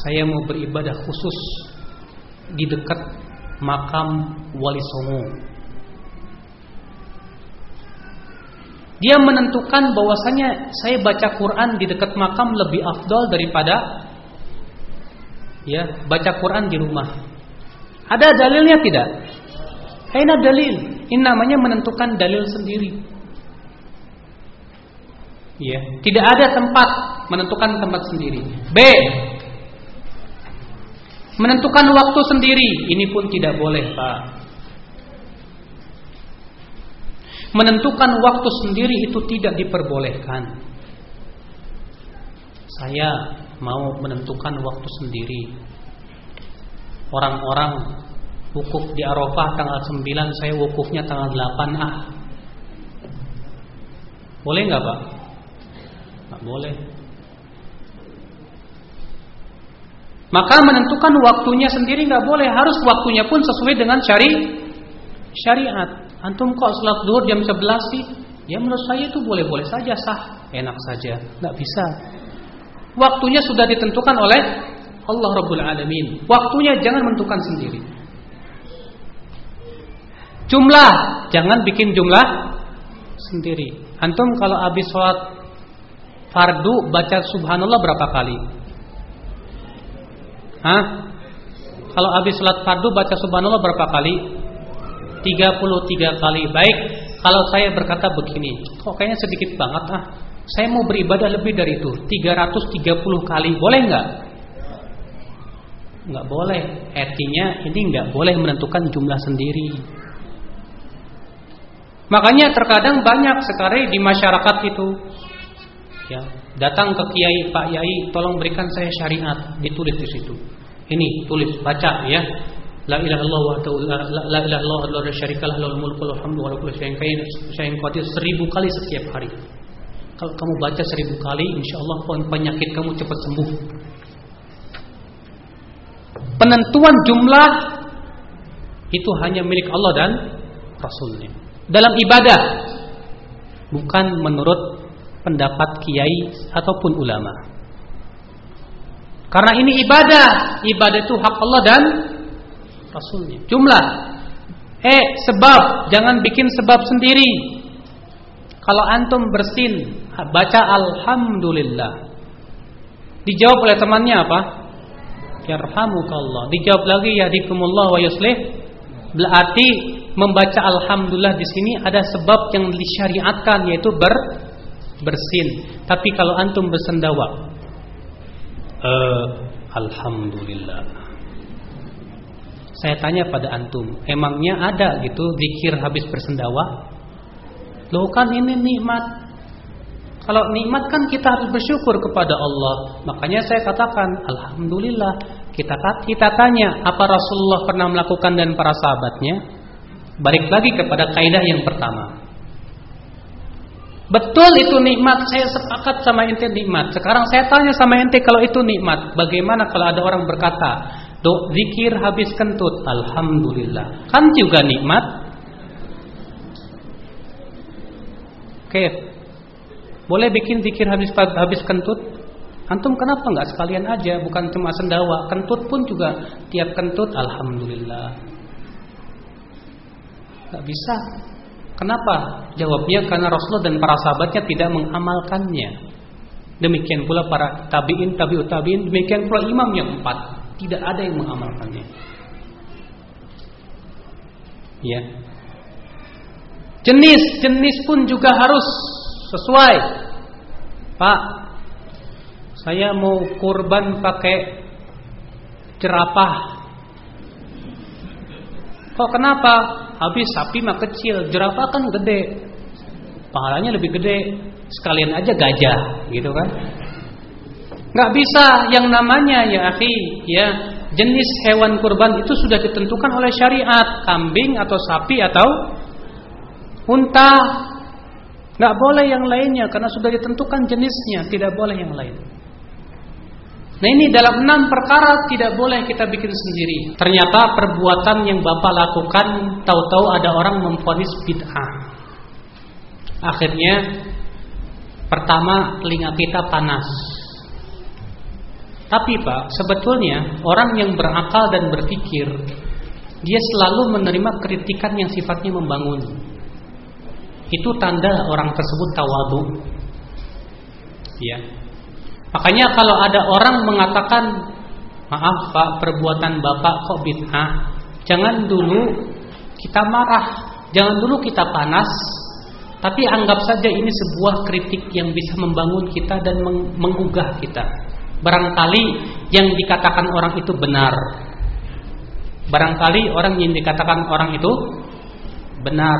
Speaker 1: Saya mau beribadah khusus di dekat makam Wali Songo. Dia menentukan bahwasanya saya baca Quran di dekat makam lebih afdal daripada baca Quran di rumah. Ada dalilnya tidak? Aina dalil? Ini namanya menentukan dalil sendiri. Tidak ada tempat menentukan tempat sendiri. B. Menentukan waktu sendiri. Ini pun tidak boleh, Pak. Menentukan waktu sendiri itu tidak diperbolehkan. Saya mau menentukan waktu sendiri. Orang-orang wukuf di Arafah tanggal 9, saya wukufnya tanggal 8. Boleh enggak, Pak? Enggak boleh. Maka menentukan waktunya sendiri enggak boleh, harus waktunya pun sesuai dengan syariat. Antum kok salat zuhur jam 11 sih? Ya menurut saya itu boleh-boleh saja, sah, enak saja. Enggak bisa. Waktunya sudah ditentukan oleh Allah Rabbul Alamin. Waktunya jangan menentukan sendiri. Jumlah, jangan bikin jumlah sendiri. Antum kalau habis sholat fardu baca subhanallah berapa kali? Kalau habis sholat fardu baca subhanallah berapa kali? 33 kali. Baik, kalau saya berkata begini, kok kayaknya sedikit banget saya mau beribadah lebih dari itu, 330 kali, boleh enggak? Enggak boleh. Artinya ini enggak boleh menentukan jumlah sendiri. Makanya terkadang banyak sekali di masyarakat itu datang ke kiai, Pak Yai, tolong berikan saya syariat, ditulis di situ. Ini tulis, baca ya. La ilaha illallah wa la ilaha illallah la syarikalah lahul mulku wa lahul hamdu wa lahu kullu syai'in qadir 1000 kali setiap hari. Kalau kamu baca 1000 kali, insyaallah penyakit kamu cepat sembuh. Penentuan jumlah itu hanya milik Allah dan Rasulnya. Dalam ibadah, bukan menurut pendapat kiai ataupun ulama. Karena ini ibadah itu hak Allah dan Rasulnya. Jumlah, sebab, jangan bikin sebab sendiri. Kalau antum bersin, baca alhamdulillah. Dijawab oleh temannya apa? Yarhamukallah. Dijawab lagi yahdikumullah wa yuslih. Berarti membaca alhamdulillah di sini ada sebab yang disyariatkan, yaitu bersin. Tapi kalau antum bersendawa, alhamdulillah. Saya tanya pada antum, emangnya ada gitu zikir habis bersendawa? Loh kan ini nikmat. Kalau nikmat kan kita harus bersyukur kepada Allah. Makanya saya katakan alhamdulillah. Kita tanya, apa Rasulullah pernah melakukan dan para sahabatnya? Balik lagi kepada kaidah yang pertama. Betul itu nikmat, saya sepakat sama ente nikmat. Sekarang saya tanya sama ente, kalau itu nikmat, bagaimana kalau ada orang berkata, zikir habis kentut, alhamdulillah, kan juga nikmat? Oke, boleh bikin zikir habis kentut? Antum kenapa enggak sekalian aja, bukan cuma sendawa, kentut pun juga tiap kentut alhamdulillah. Gak bisa. Kenapa? Jawabnya karena Rasulullah dan para sahabatnya tidak mengamalkannya. Demikian pula para tabi'in, tabi'ut tabi'in, demikian pula imam yang 4, tidak ada yang mengamalkannya. Ya. Jenis pun juga harus sesuai. Pak, saya mau kurban pakai jerapah. Kok kenapa? Habis sapi mah kecil, jerapah kan gede, pahalanya lebih gede. Sekalian aja gajah, gitu kan? Nggak bisa yang namanya ya akhi, ya jenis hewan kurban itu sudah ditentukan oleh syariat, kambing atau sapi atau unta. Nggak boleh yang lainnya karena sudah ditentukan jenisnya, tidak boleh yang lain. Nah ini dalam 6 perkara tidak boleh kita bikin sendiri. Ternyata perbuatan yang Bapak lakukan, tahu-tahu ada orang memvonis bid'ah. Akhirnya pertama telinga kita panas. Tapi Pak, sebetulnya orang yang berakal dan berpikir, dia selalu menerima kritikan yang sifatnya membangun. Itu tanda orang tersebut tawadhu. Ya. Makanya kalau ada orang mengatakan, maaf Pak, perbuatan Bapak kok bid'ah, jangan dulu kita marah, jangan dulu kita panas, tapi anggap saja ini sebuah kritik yang bisa membangun kita dan menggugah kita. Barangkali yang dikatakan orang itu benar. Barangkali orang yang dikatakan orang itu benar.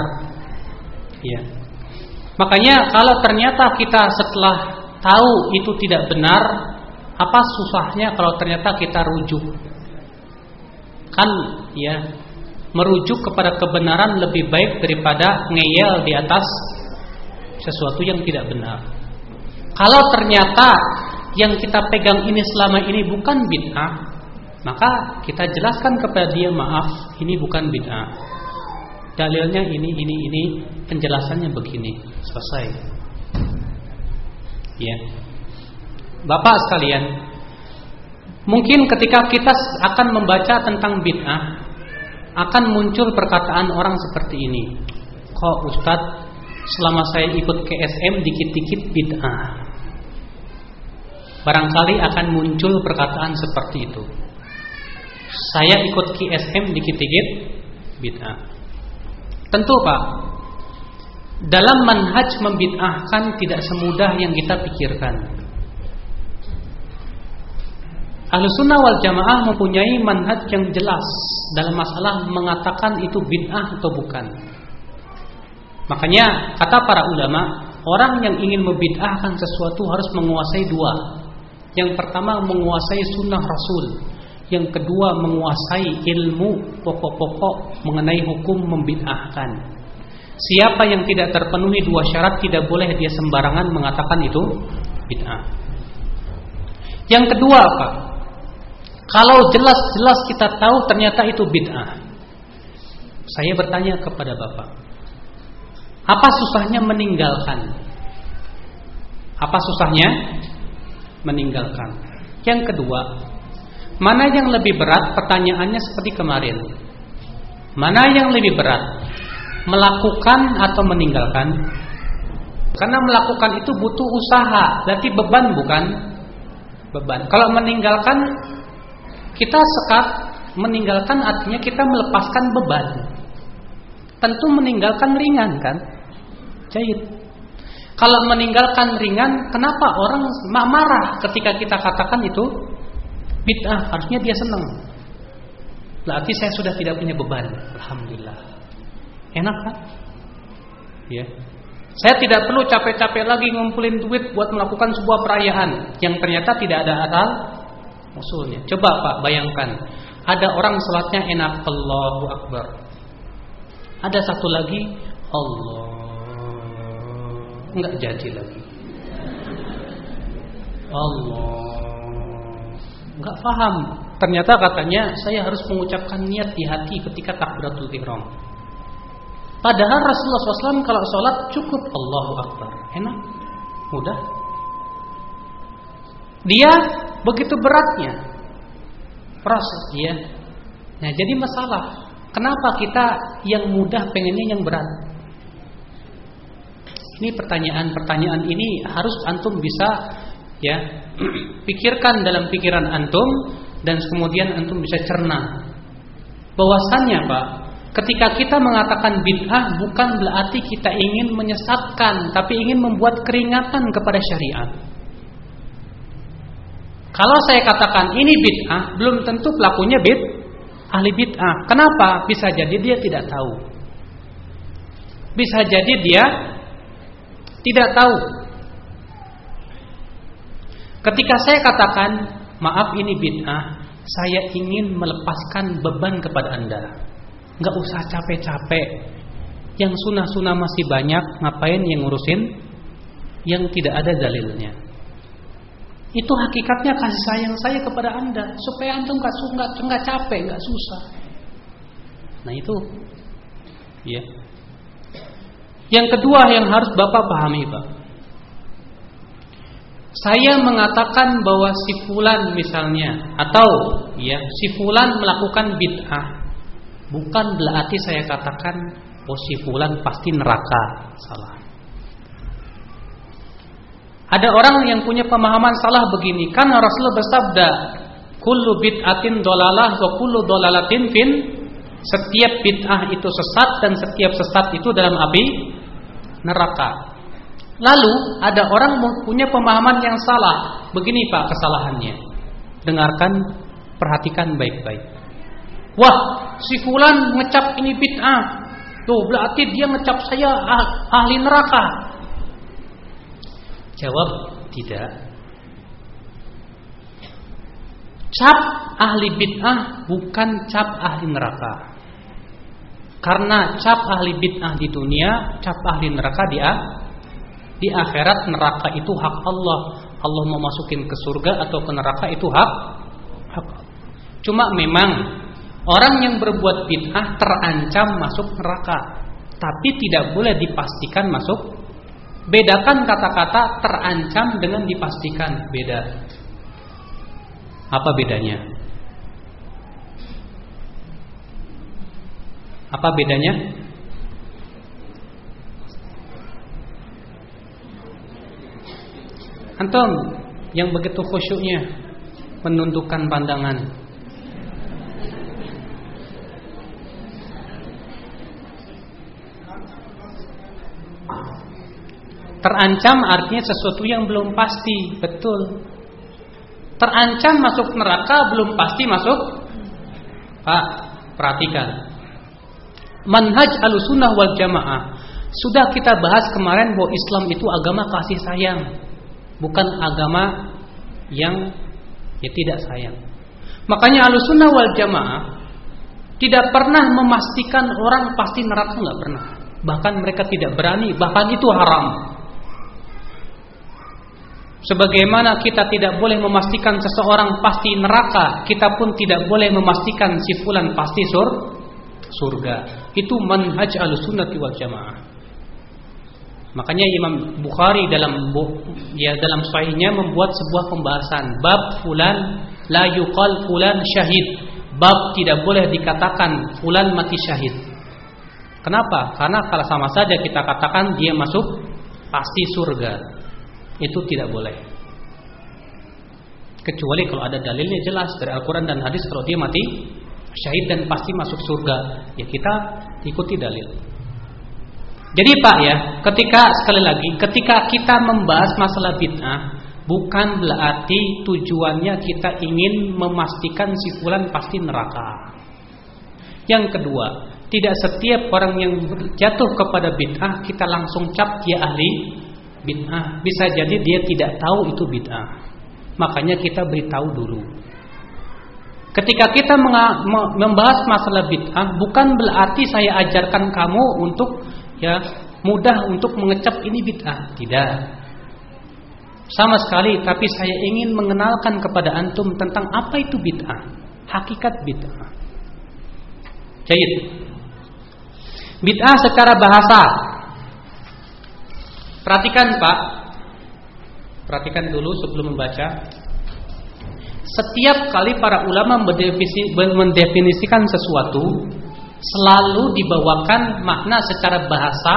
Speaker 1: Ya. Makanya kalau ternyata kita setelah tahu itu tidak benar, apa susahnya kalau ternyata kita rujuk? Kan ya, merujuk kepada kebenaran lebih baik daripada ngeyel di atas sesuatu yang tidak benar. Kalau ternyata yang kita pegang ini selama ini bukan bid'ah, maka kita jelaskan kepada dia, maaf, ini bukan bid'ah. Dalilnya ini, penjelasannya begini, selesai. Ya, Bapak sekalian, mungkin ketika kita akan membaca tentang bid'ah, akan muncul perkataan orang seperti ini. Kok Ustadz, selama saya ikut KSM dikit-dikit bid'ah? Barangkali akan muncul perkataan seperti itu. Saya ikut KSM dikit-dikit bid'ah. Tentu Pak, dalam manhaj membid'ahkan tidak semudah yang kita pikirkan. Ahlussunnah wal jamaah mempunyai manhaj yang jelas dalam masalah mengatakan itu bid'ah atau bukan. Makanya kata para ulama, orang yang ingin membid'ahkan sesuatu harus menguasai 2. Yang pertama menguasai sunnah Rasul, yang kedua menguasai ilmu pokok-pokok mengenai hukum membid'ahkan. Siapa yang tidak terpenuhi 2 syarat tidak boleh dia sembarangan mengatakan itu bid'ah. Yang kedua Pak, kalau jelas-jelas kita tahu ternyata itu bid'ah, saya bertanya kepada Bapak, apa susahnya meninggalkan? Apa susahnya meninggalkan? Yang kedua, mana yang lebih berat? Pertanyaannya seperti kemarin, mana yang lebih berat, melakukan atau meninggalkan? Karena melakukan itu butuh usaha, berarti beban bukan? Beban. Kalau meninggalkan, kita sekat, meninggalkan artinya kita melepaskan beban. Tentu meninggalkan ringan kan? Jahit. Kalau meninggalkan ringan, kenapa orang marah ketika kita katakan itu bid'ah? Harusnya dia senang. Berarti saya sudah tidak punya beban. Alhamdulillah. Enak kan? Ya. Saya tidak perlu capek-capek lagi ngumpulin duit buat melakukan sebuah perayaan yang ternyata tidak ada asal usulnya. Coba Pak bayangkan, ada orang salatnya enak, Allahu Akbar. Ada satu lagi, Allah, enggak jadi lagi. Allah, enggak paham. Ternyata katanya saya harus mengucapkan niat di hati ketika takbiratul ihram. Padahal Rasulullah SAW kalau sholat cukup Allahu Akbar, enak, mudah. Dia begitu beratnya proses dia. Nah jadi masalah Kenapa kita yang mudah pengennya yang berat? Ini pertanyaan ini harus antum bisa ya pikirkan dalam pikiran antum, dan kemudian antum bisa cerna. Bahwasannya Pak, ketika kita mengatakan bid'ah bukan berarti kita ingin menyesatkan, tapi ingin membuat keringatan kepada syariat. Kalau saya katakan ini bid'ah, belum tentu pelakunya ahli bid'ah. Kenapa? Bisa jadi dia tidak tahu. Bisa jadi dia tidak tahu. Ketika saya katakan, maaf ini bid'ah, saya ingin melepaskan beban kepada Anda. Nggak usah capek-capek. Yang sunnah-sunnah masih banyak, ngapain yang ngurusin yang tidak ada dalilnya? Itu hakikatnya kasih sayang saya kepada Anda, supaya antum nggak capek, nggak susah. Nah itu, ya. Yang kedua yang harus Bapak pahami, Pak. Saya mengatakan bahwa si fulan misalnya, atau ya si fulan melakukan bid'ah, bukan berarti saya katakan oh si fulan pasti neraka. Salah. Ada orang yang punya pemahaman salah begini, kan Rasulullah bersabda, kullu bid'atin dolalah wa kullu dolalatin fin. Setiap bid'ah itu sesat dan setiap sesat itu dalam api neraka. Lalu ada orang punya pemahaman yang salah. Begini Pak kesalahannya. Dengarkan, perhatikan baik-baik. Wah, si fulan ngecap ini bid'ah. Tuh berarti dia ngecap saya ahli neraka. Jawab, tidak. Cap ahli bid'ah bukan cap ahli neraka. Karena cap ahli bid'ah di dunia, cap ahli neraka di akhirat. Neraka itu hak Allah. Allah mau masukin ke surga atau ke neraka itu hak. Cuma memang orang yang berbuat bid'ah terancam masuk neraka, tapi tidak boleh dipastikan masuk. Bedakan kata-kata terancam dengan dipastikan, beda. Apa bedanya? Apa bedanya? Antum yang begitu khusyuknya menundukkan pandangan. Terancam artinya sesuatu yang belum pasti, betul. Terancam masuk neraka belum pasti masuk. Pak, perhatikan. Manhaj Ahlussunnah wal Jamaah. Sudah kita bahas kemarin bahwa Islam itu agama kasih sayang, bukan agama yang tidak sayang. Makanya Ahlussunnah wal Jamaah tidak pernah memastikan orang pasti neraka, nggak pernah. Bahkan mereka tidak berani, bahkan itu haram. Sebagaimana kita tidak boleh memastikan seseorang pasti neraka, kita pun tidak boleh memastikan si fulan pasti surga. Itu manhaj Ahlussunnah wal Jamaah. Makanya Imam Bukhari dalam sahihnya membuat sebuah pembahasan bab fulan la yuqal fulan syahid. Bab tidak boleh dikatakan fulan mati syahid. Kenapa? Karena kalau sama saja kita katakan dia masuk pasti surga. Itu tidak boleh. Kecuali kalau ada dalilnya jelas dari Al-Quran dan hadis, kalau dia mati syahid dan pasti masuk surga, ya kita ikuti dalil. Jadi Pak ya, ketika kita membahas masalah bid'ah, bukan berarti tujuannya kita ingin memastikan si fulan pasti neraka. Yang kedua, tidak setiap orang yang jatuh kepada bid'ah kita langsung cap dia ahli bid'ah. Bisa jadi dia tidak tahu itu bid'ah. Makanya kita beritahu dulu. Ketika kita membahas masalah bid'ah, bukan berarti saya ajarkan kamu untuk mudah untuk mengecap ini bid'ah. Tidak. Sama sekali, tapi saya ingin mengenalkan kepada antum tentang apa itu bid'ah, hakikat bid'ah. Jadi, bid'ah secara bahasa. Perhatikan Pak, perhatikan dulu sebelum membaca. Setiap kali para ulama mendefinisikan sesuatu, selalu dibawakan makna secara bahasa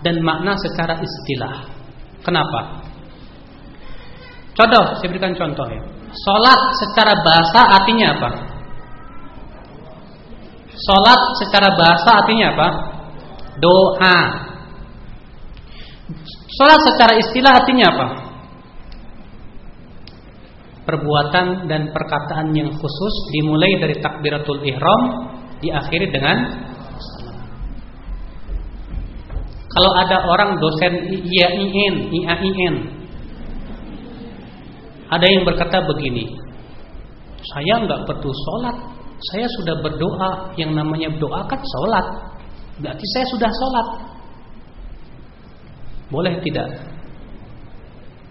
Speaker 1: dan makna secara istilah. Kenapa? Contoh, saya berikan contoh ya. Salat secara bahasa artinya apa? Salat secara bahasa artinya apa? Doa. Salat secara istilah artinya apa? Perbuatan dan perkataan yang khusus dimulai dari takbiratul ihram diakhiri dengan salam. Kalau ada orang dosen IAIN, ada yang berkata begini, saya enggak perlu sholat, saya sudah berdoa. Yang namanya doa kan sholat, berarti saya sudah sholat. Boleh tidak?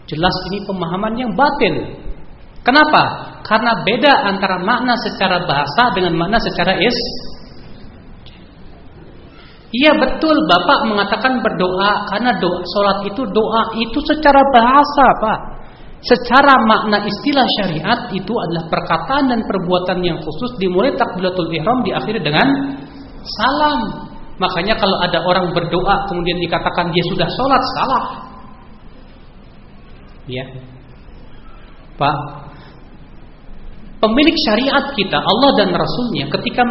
Speaker 1: Jelas ini pemahaman yang batil. Kenapa? Karena beda antara makna secara bahasa dengan makna secara Iya betul, Bapak mengatakan berdoa karena sholat itu doa itu secara bahasa, Pak. Secara makna istilah syariat itu adalah perkataan dan perbuatan yang khusus dimulai takbiratul ihram diakhiri dengan salam. Makanya kalau ada orang berdoa kemudian dikatakan dia sudah sholat, salah. Ya, Pak. Pemilik syariat kita, Allah dan Rasulnya, ketika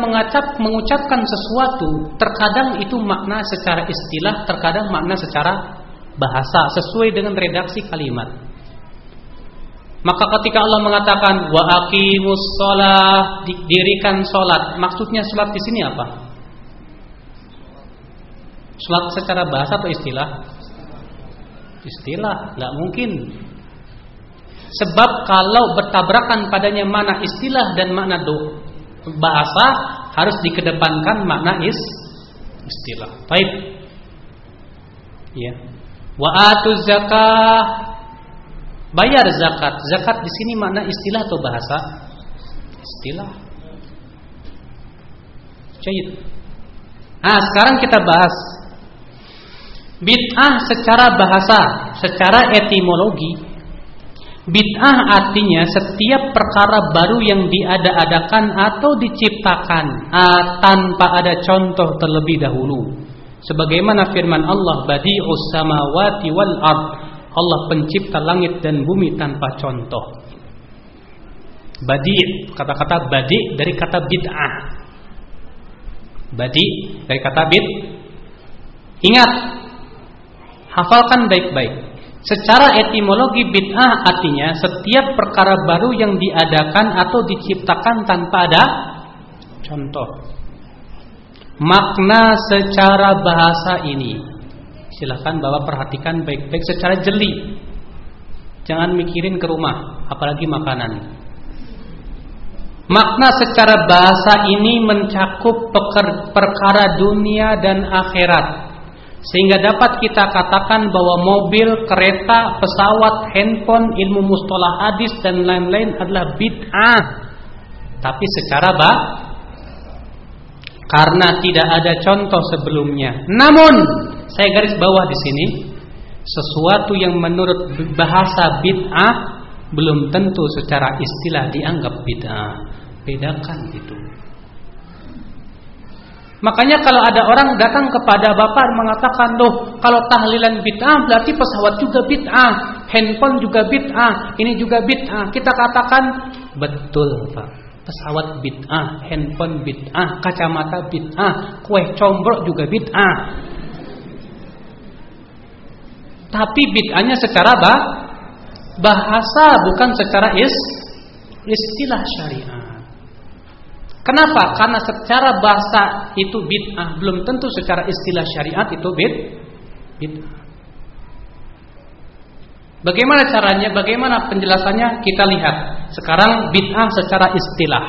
Speaker 1: mengucapkan sesuatu, terkadang itu makna secara istilah, terkadang makna secara bahasa, sesuai dengan redaksi kalimat. Maka ketika Allah mengatakan wa aqimus shalah, dirikan salat, maksudnya salat di sini apa? Salat secara bahasa atau istilah? Istilah, enggak mungkin. Sebab kalau bertabrakan padanya makna istilah dan makna bahasa, harus dikedepankan makna istilah. Baik. Ya. Wa atuz zakah, bayar zakat. Zakat di sini makna istilah atau bahasa? Istilah. Baik. Sekarang kita bahas bid'ah secara bahasa, secara etimologi. Bid'ah artinya setiap perkara baru yang diada-adakan atau diciptakan tanpa ada contoh terlebih dahulu. Sebagaimana firman Allah, Badi'us samawati wal ard, Allah pencipta langit dan bumi tanpa contoh. Badi', kata-kata badi' dari kata bid'ah. Badi' dari kata Ingat, hafalkan baik-baik. Secara etimologi bid'ah artinya setiap perkara baru yang diadakan atau diciptakan tanpa ada contoh. Makna secara bahasa ini, silakan Bapak perhatikan baik-baik secara jeli. Jangan mikirin ke rumah, apalagi makanan. Makna secara bahasa ini mencakup perkara dunia dan akhirat. Sehingga dapat kita katakan bahwa mobil, kereta, pesawat, handphone, ilmu mustalah hadis dan lain-lain adalah bid'ah. Tapi secara karena tidak ada contoh sebelumnya. Namun, saya garis bawah di sini, sesuatu yang menurut bahasa bid'ah belum tentu secara istilah dianggap bid'ah. Bedakan itu. Makanya kalau ada orang datang kepada Bapak mengatakan, loh, kalau tahlilan bid'ah berarti pesawat juga bid'ah, handphone juga bid'ah, ini juga bid'ah. Kita katakan, betul Pak, pesawat bid'ah, handphone bid'ah, kacamata bid'ah, kue combrok juga bid'ah. Tapi bid'ahnya secara bahasa, bukan secara istilah syariat. Kenapa? Karena secara bahasa itu bid'ah, belum tentu secara istilah syariat itu bid'ah. Bagaimana caranya? Bagaimana penjelasannya? Kita lihat. Sekarang bid'ah secara istilah.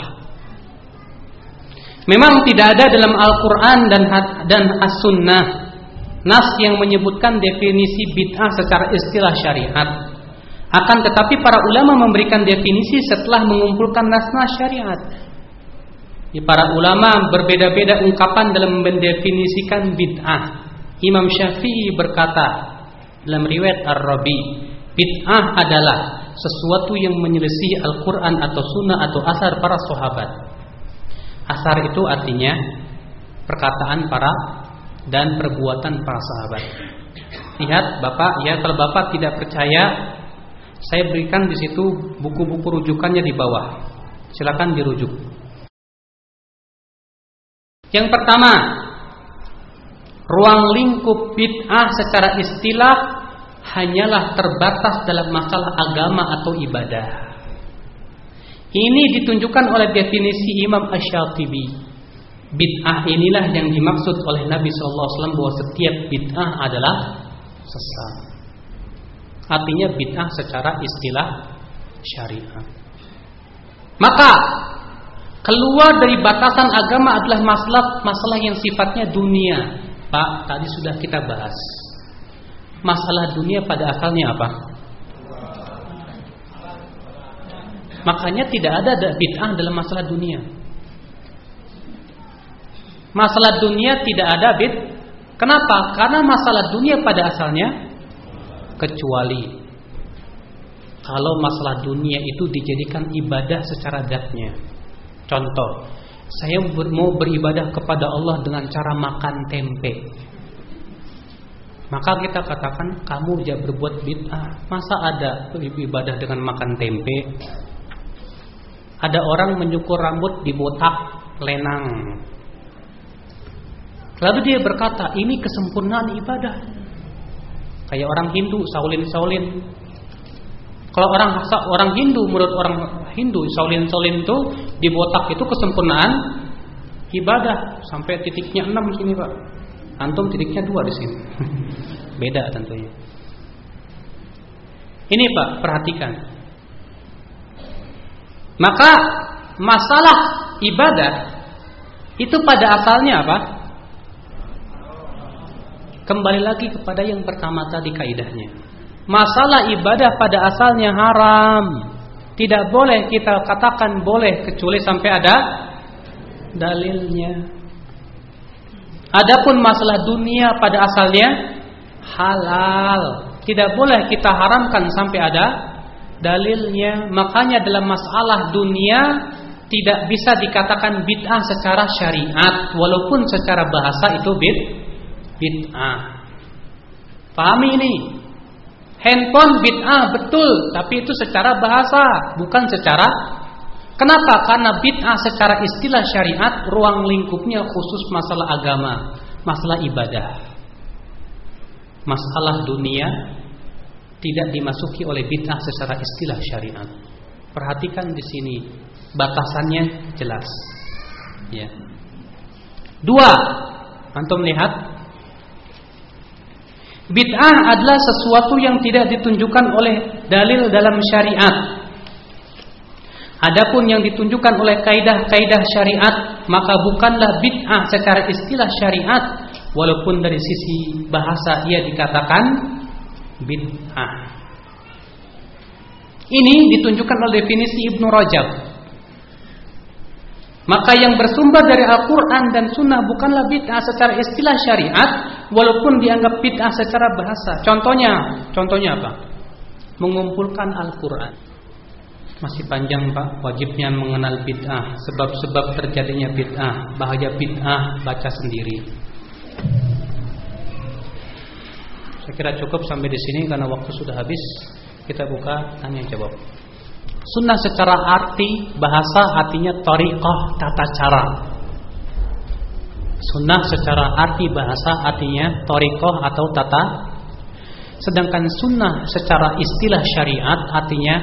Speaker 1: Memang tidak ada dalam Al-Quran dan As-Sunnah nas yang menyebutkan definisi bid'ah secara istilah syariat. Akan tetapi para ulama memberikan definisi setelah mengumpulkan nas-nas syariat. Para ulama berbeda-beda ungkapan dalam mendefinisikan bid'ah. Imam Syafi'i berkata dalam riwayat Ar-Rabi, bid'ah adalah sesuatu yang menyelisih Al-Quran atau Sunnah atau asar para sahabat. Asar itu artinya perkataan para dan perbuatan para sahabat. Lihat Bapak, ya kalau Bapak tidak percaya, saya berikan di situ buku-buku rujukannya di bawah. Silakan dirujuk. Yang pertama, ruang lingkup bid'ah secara istilah hanyalah terbatas dalam masalah agama atau ibadah. Ini ditunjukkan oleh definisi Imam Asy-Syatibi. Bid'ah inilah yang dimaksud oleh Nabi SAW bahwa setiap bid'ah adalah sesat. Artinya bid'ah secara istilah syariat. Maka keluar dari batasan agama adalah masalah yang sifatnya dunia. Pak, tadi sudah kita bahas. Masalah dunia pada asalnya apa? Makanya tidak ada bid'ah dalam masalah dunia. Masalah dunia tidak ada bid'ah. Kenapa? Karena masalah dunia pada asalnya, kecuali kalau masalah dunia itu dijadikan ibadah secara zatnya. Contoh, saya mau beribadah kepada Allah dengan cara makan tempe. Maka kita katakan kamu jangan berbuat bid'ah. Masa ada ibadah dengan makan tempe? Ada orang menyukur rambut dibotak lenang. Lalu dia berkata, ini kesempurnaan ibadah. Kayak orang Hindu, Shaolin. Kalau orang Hindu, menurut orang Hindu, Shaolin itu dibotak itu kesempurnaan ibadah. Sampai titiknya 6 sini Pak. Antum titiknya 2 di sini. Beda tentunya. Ini Pak, perhatikan. Maka masalah ibadah itu pada asalnya apa? Kembali lagi kepada yang pertama tadi kaidahnya. Masalah ibadah pada asalnya haram. Tidak boleh kita katakan boleh kecuali sampai ada dalilnya. Adapun masalah dunia pada asalnya halal. Tidak boleh kita haramkan sampai ada dalilnya. Makanya dalam masalah dunia tidak bisa dikatakan bid'ah secara syariat, walaupun secara bahasa itu bid'ah. Pahami ini? Handphone bid'ah betul, tapi itu secara bahasa, bukan secara. Kenapa? Karena bid'ah secara istilah syariat ruang lingkupnya khusus masalah agama, masalah ibadah. Masalah dunia tidak dimasuki oleh bid'ah secara istilah syariat. Perhatikan di sini, batasannya jelas. Ya. 2, antum lihat. Bid'ah adalah sesuatu yang tidak ditunjukkan oleh dalil dalam syariat. Adapun yang ditunjukkan oleh kaidah-kaidah syariat, maka bukanlah bid'ah secara istilah syariat, walaupun dari sisi bahasa ia dikatakan bid'ah. Ini ditunjukkan oleh definisi Ibnu Rajab. Maka yang bersumber dari Al-Quran dan Sunnah bukanlah bid'ah secara istilah syariat, walaupun dianggap bid'ah secara bahasa. Contohnya apa? Mengumpulkan Al-Quran. Masih panjang Pak, wajibnya mengenal bid'ah, sebab-sebab terjadinya bid'ah, bahaya bid'ah, baca sendiri. Saya kira cukup sampai di sini karena waktu sudah habis. Kita buka tanya jawab. Sunnah secara arti bahasa artinya thariqah, tata cara. Sunnah secara arti bahasa artinya thariqah atau tata. Sedangkan sunnah secara istilah syariat artinya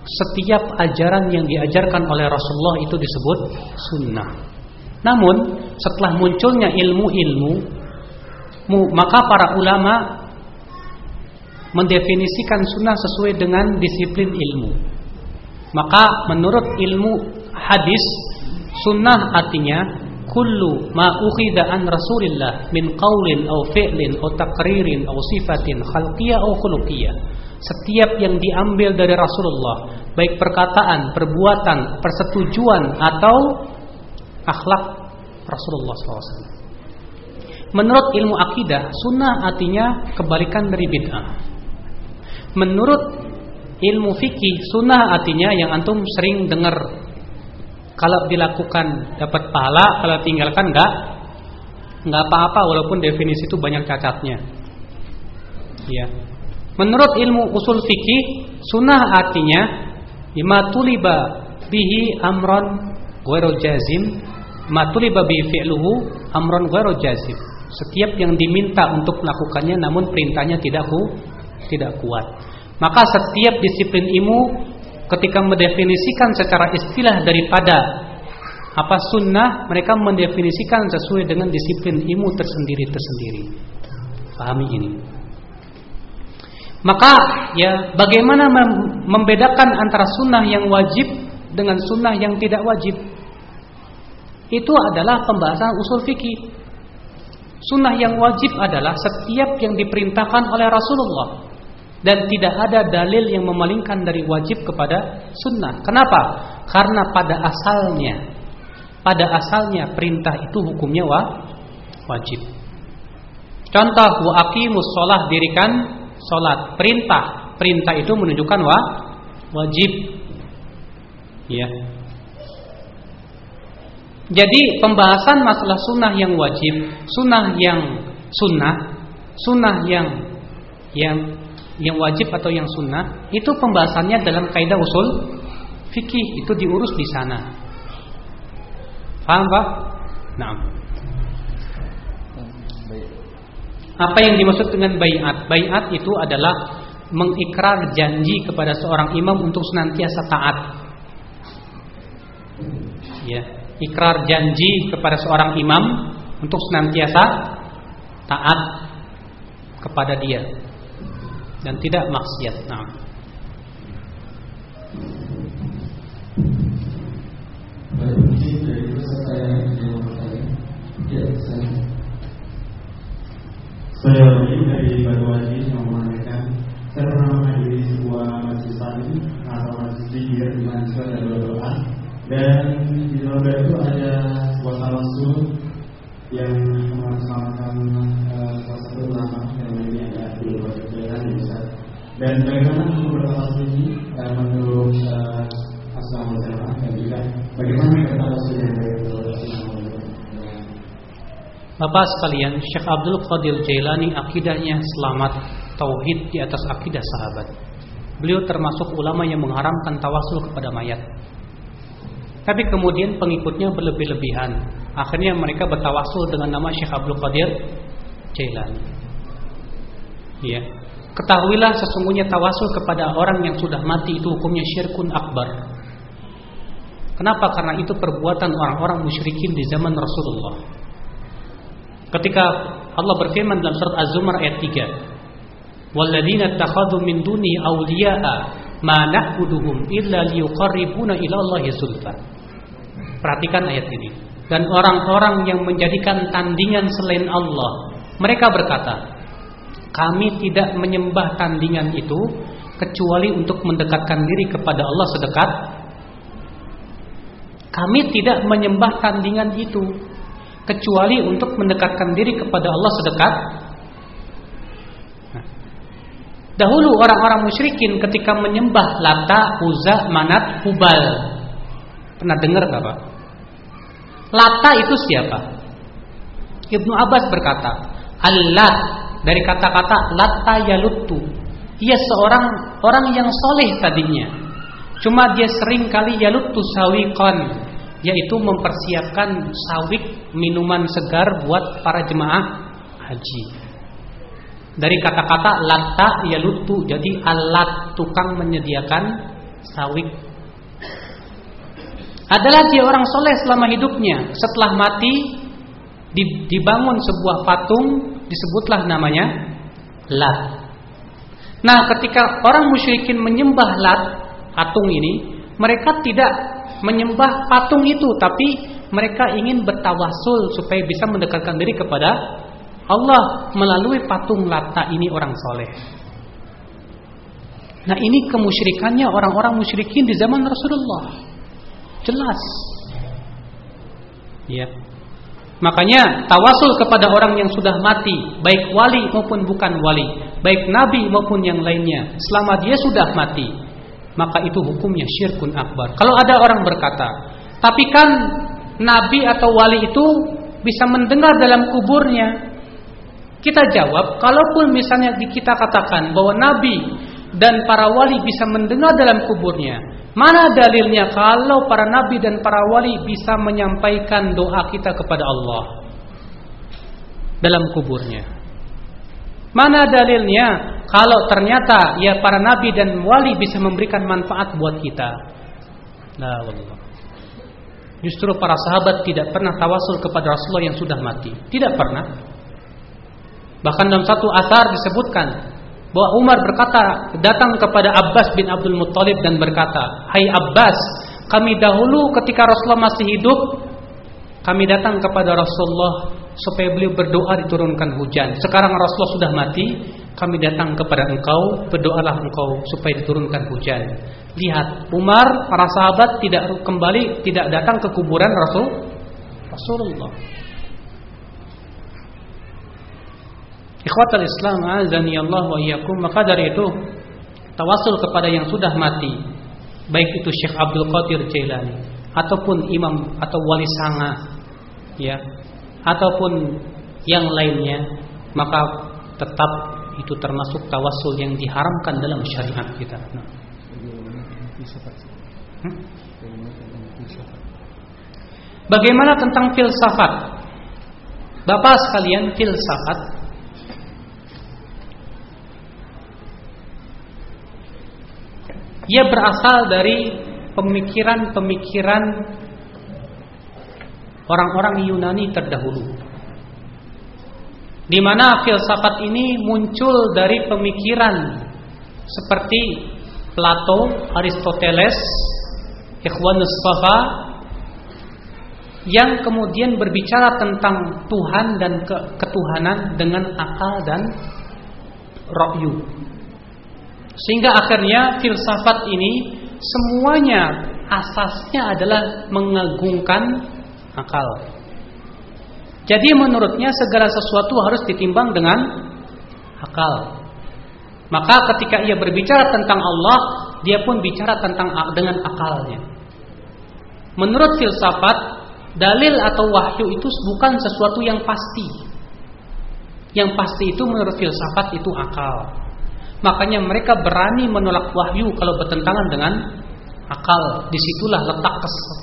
Speaker 1: setiap ajaran yang diajarkan oleh Rasulullah itu disebut sunnah. Namun setelah munculnya ilmu-ilmu, maka para ulama mendefinisikan sunnah sesuai dengan disiplin ilmu. Maka menurut ilmu hadis, sunnah artinya kullu ma ukhida an Rasulillah min qaulin aw fi'lin aw taqririn aw sifatin khalqiyah aw khuluqiyah. Setiap yang diambil dari Rasulullah, baik perkataan, perbuatan, persetujuan atau akhlak Rasulullah SAW. Menurut ilmu akidah, sunnah artinya kebalikan dari bid'ah. Menurut ilmu fikih, sunnah artinya yang antum sering dengar, kalau dilakukan dapat pahala, kalau tinggalkan nggak apa-apa walaupun definisi itu banyak cacatnya. Ya. Menurut ilmu usul fikih, sunnah artinya bima tuliba bihi amron ghairu jazim, ma tuliba bihi fi'luhu amron ghairu jazim. Setiap yang diminta untuk melakukannya namun perintahnya tidak kuat. Maka setiap disiplin ilmu ketika mendefinisikan secara istilah daripada apa sunnah, mereka mendefinisikan sesuai dengan disiplin ilmu tersendiri. Pahami ini. Maka ya bagaimana membedakan antara sunnah yang wajib dengan sunnah yang tidak wajib? Itu adalah pembahasan usul fikih. Sunnah yang wajib adalah setiap yang diperintahkan oleh Rasulullah, dan tidak ada dalil yang memalingkan dari wajib kepada sunnah. Kenapa? Karena pada asalnya perintah itu hukumnya wajib. Contoh, wa aqimus shalah, dirikan salat. Perintah itu menunjukkan wajib. Ya. Jadi pembahasan masalah sunnah yang wajib, sunnah yang wajib atau yang sunnah, itu pembahasannya dalam kaidah usul fikih, itu diurus di sana. Paham Pak? Nah, apa yang dimaksud dengan baiat? Baiat itu adalah mengikrar janji kepada seorang imam untuk senantiasa taat. Ya, ikrar janji kepada seorang imam untuk senantiasa taat kepada dia dan tidak maksiat. Nah,
Speaker 2: saya dari Batu Haji yang menanyakan, saya pernah menghadiri sebuah majelis taklim atau majelis zikir di mana ada doa, dan di dalam doa itu ada sebuah tawasul yang mengatasnamakan salah satu ulama yang ini ada di Jalan Ustaz. Dan bagaimana untuk bertawasul ini menurut As-Salamualaikum dan juga bagaimana bertawasul yang baik menurut
Speaker 1: Bapak sekalian, Syekh Abdul Qadir Jailani akidahnya selamat, tauhid di atas akidah sahabat. Beliau termasuk ulama yang mengharamkan tawasul kepada mayat. Tapi kemudian pengikutnya berlebih-lebihan. Akhirnya mereka bertawasul dengan nama Syekh Abdul Qadir Jailani. Ya. Ketahuilah sesungguhnya tawasul kepada orang yang sudah mati itu hukumnya syirkun akbar. Kenapa? Karena itu perbuatan orang-orang musyrikin di zaman Rasulullah. Ketika Allah berfirman dalam surat Az-Zumar ayat 3, "Walladzina takhadhu min duni awliya'a ma na'buduhum illa liyuqarribuna ila Allahi zulfa." Perhatikan ayat ini. Dan orang-orang yang menjadikan tandingan selain Allah, mereka berkata, kami tidak menyembah tandingan itu kecuali untuk mendekatkan diri kepada Allah sedekat. Kami tidak menyembah tandingan itu kecuali untuk mendekatkan diri kepada Allah sedekat. Dahulu orang-orang musyrikin ketika menyembah Lata, Uzza, Manat, Hubal. Pernah dengar enggak, Pak? Lata itu siapa? Ibnu Abbas berkata, Allah dari kata-kata Lata Yaluttu. Ia seorang orang yang soleh tadinya. Cuma dia sering kali Yaluttu sawiqan, yaitu mempersiapkan sawik, minuman segar buat para jemaah haji. Dari kata-kata Lata Yaluttu, jadi alat tukang menyediakan sawik. Adalah dia orang soleh selama hidupnya. Setelah mati dibangun sebuah patung, disebutlah namanya Lat. Nah, ketika orang musyrikin menyembah Lat, patung ini, mereka tidak menyembah patung itu, tapi mereka ingin bertawasul supaya bisa mendekatkan diri kepada Allah melalui patung Lata ini orang soleh. Nah, ini kemusyrikannya orang-orang musyrikin di zaman Rasulullah. Jelas. Ya. Makanya tawasul kepada orang yang sudah mati, baik wali maupun bukan wali, baik nabi maupun yang lainnya, selama dia sudah mati, maka itu hukumnya syirkun akbar. Kalau ada orang berkata, tapi kan nabi atau wali itu bisa mendengar dalam kuburnya? Kita jawab, kalaupun misalnya kita katakan bahwa nabi dan para wali bisa mendengar dalam kuburnya, mana dalilnya kalau para nabi dan para wali bisa menyampaikan doa kita kepada Allah dalam kuburnya? Mana dalilnya kalau ternyata ya para nabi dan wali bisa memberikan manfaat buat kita? La wallah. Justru para sahabat tidak pernah tawasul kepada Rasulullah yang sudah mati. Tidak pernah. Bahkan dalam satu athar disebutkan bahwa Umar berkata, datang kepada Abbas bin Abdul Muttalib dan berkata, "Hai Abbas, kami dahulu ketika Rasulullah masih hidup, kami datang kepada Rasulullah supaya beliau berdoa diturunkan hujan. Sekarang Rasulullah sudah mati, kami datang kepada engkau, berdoalah engkau supaya diturunkan hujan." Lihat, Umar, para sahabat tidak datang ke kuburan Rasulullah. Ikhwatal Islam, azani Allah wa iyyakum. Maka dari itu, tawasul kepada yang sudah mati, baik itu Syekh Abdul Qadir Jailani ataupun imam atau wali sanga, ya, ataupun yang lainnya, maka tetap itu termasuk tawasul yang diharamkan dalam syariat kita. Bagaimana tentang filsafat? Bapak sekalian, filsafat ia berasal dari pemikiran-pemikiran orang-orang Yunani terdahulu, di mana filsafat ini muncul dari pemikiran seperti Plato, Aristoteles, Ikhwanus Safa, yang kemudian berbicara tentang Tuhan dan ketuhanan dengan akal dan ra'yu. Sehingga akhirnya filsafat ini semuanya asasnya adalah mengagungkan akal. Jadi menurutnya segala sesuatu harus ditimbang dengan akal. Maka ketika ia berbicara tentang Allah, dia pun bicara dengan akalnya. Menurut filsafat, dalil atau wahyu itu bukan sesuatu yang pasti. Yang pasti itu menurut filsafat itu akal. Makanya mereka berani menolak wahyu kalau bertentangan dengan akal. Disitulah letak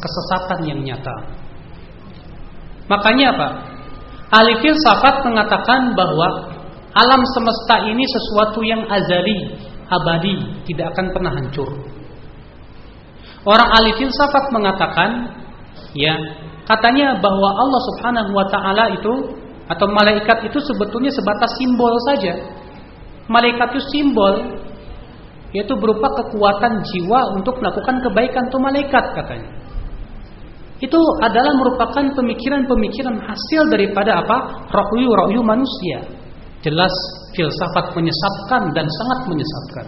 Speaker 1: kesesatan yang nyata. Makanya apa? Ahli filsafat mengatakan bahwa alam semesta ini sesuatu yang azali, abadi, tidak akan pernah hancur. Orang ahli filsafat mengatakan, ya, katanya bahwa Allah Subhanahu wa taala itu atau malaikat itu sebetulnya sebatas simbol saja. Malaikat itu simbol, yaitu berupa kekuatan jiwa untuk melakukan kebaikan. Itu malaikat katanya. Itu adalah merupakan pemikiran-pemikiran hasil daripada apa? Ra'yu manusia. Jelas filsafat menyesatkan dan sangat menyesatkan.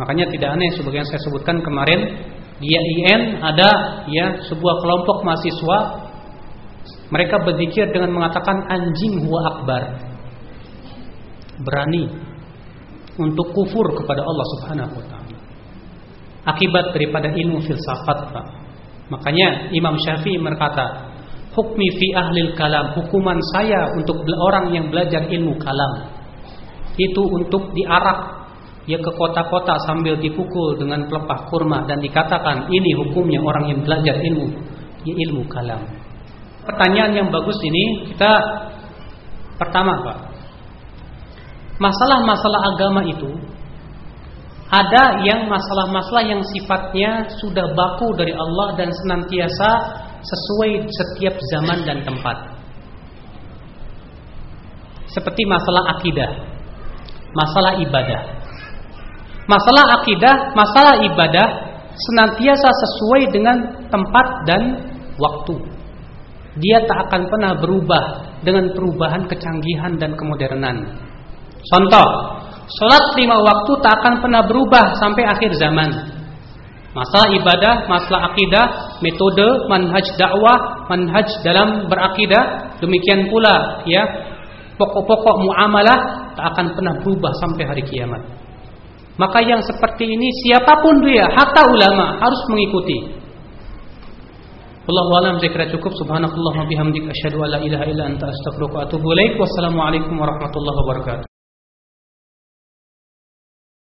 Speaker 1: Makanya tidak aneh sebagaimana saya sebutkan kemarin, di IAIN ada ya sebuah kelompok mahasiswa, mereka berzikir dengan mengatakan anjing huwa akbar. Berani untuk kufur kepada Allah Subhanahu wa taala. Akibat daripada ilmu filsafat, Pak. Makanya Imam Syafi'i berkata, hukmi fi ahlil kalam, hukuman saya untuk orang yang belajar ilmu kalam itu untuk diarak ya ke kota-kota sambil dipukul dengan pelepah kurma dan dikatakan ini hukumnya orang yang belajar ilmu kalam. Pertanyaan yang bagus ini kita pertama, Pak. Masalah-masalah agama itu ada yang masalah-masalah yang sifatnya sudah baku dari Allah dan senantiasa sesuai setiap zaman dan tempat. Seperti masalah akidah, masalah ibadah. Masalah akidah, masalah ibadah senantiasa sesuai dengan tempat dan waktu. Dia tak akan pernah berubah dengan perubahan kecanggihan dan kemodernan. Contoh, salat 5 waktu tak akan pernah berubah sampai akhir zaman. Masalah ibadah, masalah akidah, metode, manhaj dakwah, manhaj dalam berakidah, demikian pula ya pokok-pokok muamalah tak akan pernah berubah sampai hari kiamat. Maka yang seperti ini siapapun dia, hatta ulama harus mengikuti. Wallahu a'lam, saya kira cukup. Subhanakallahumma bihamdik asyhadu an la ilaha illa anta astaghfiruka wa atubu ilaik. Wassalamualaikum warahmatullahi wabarakatuh.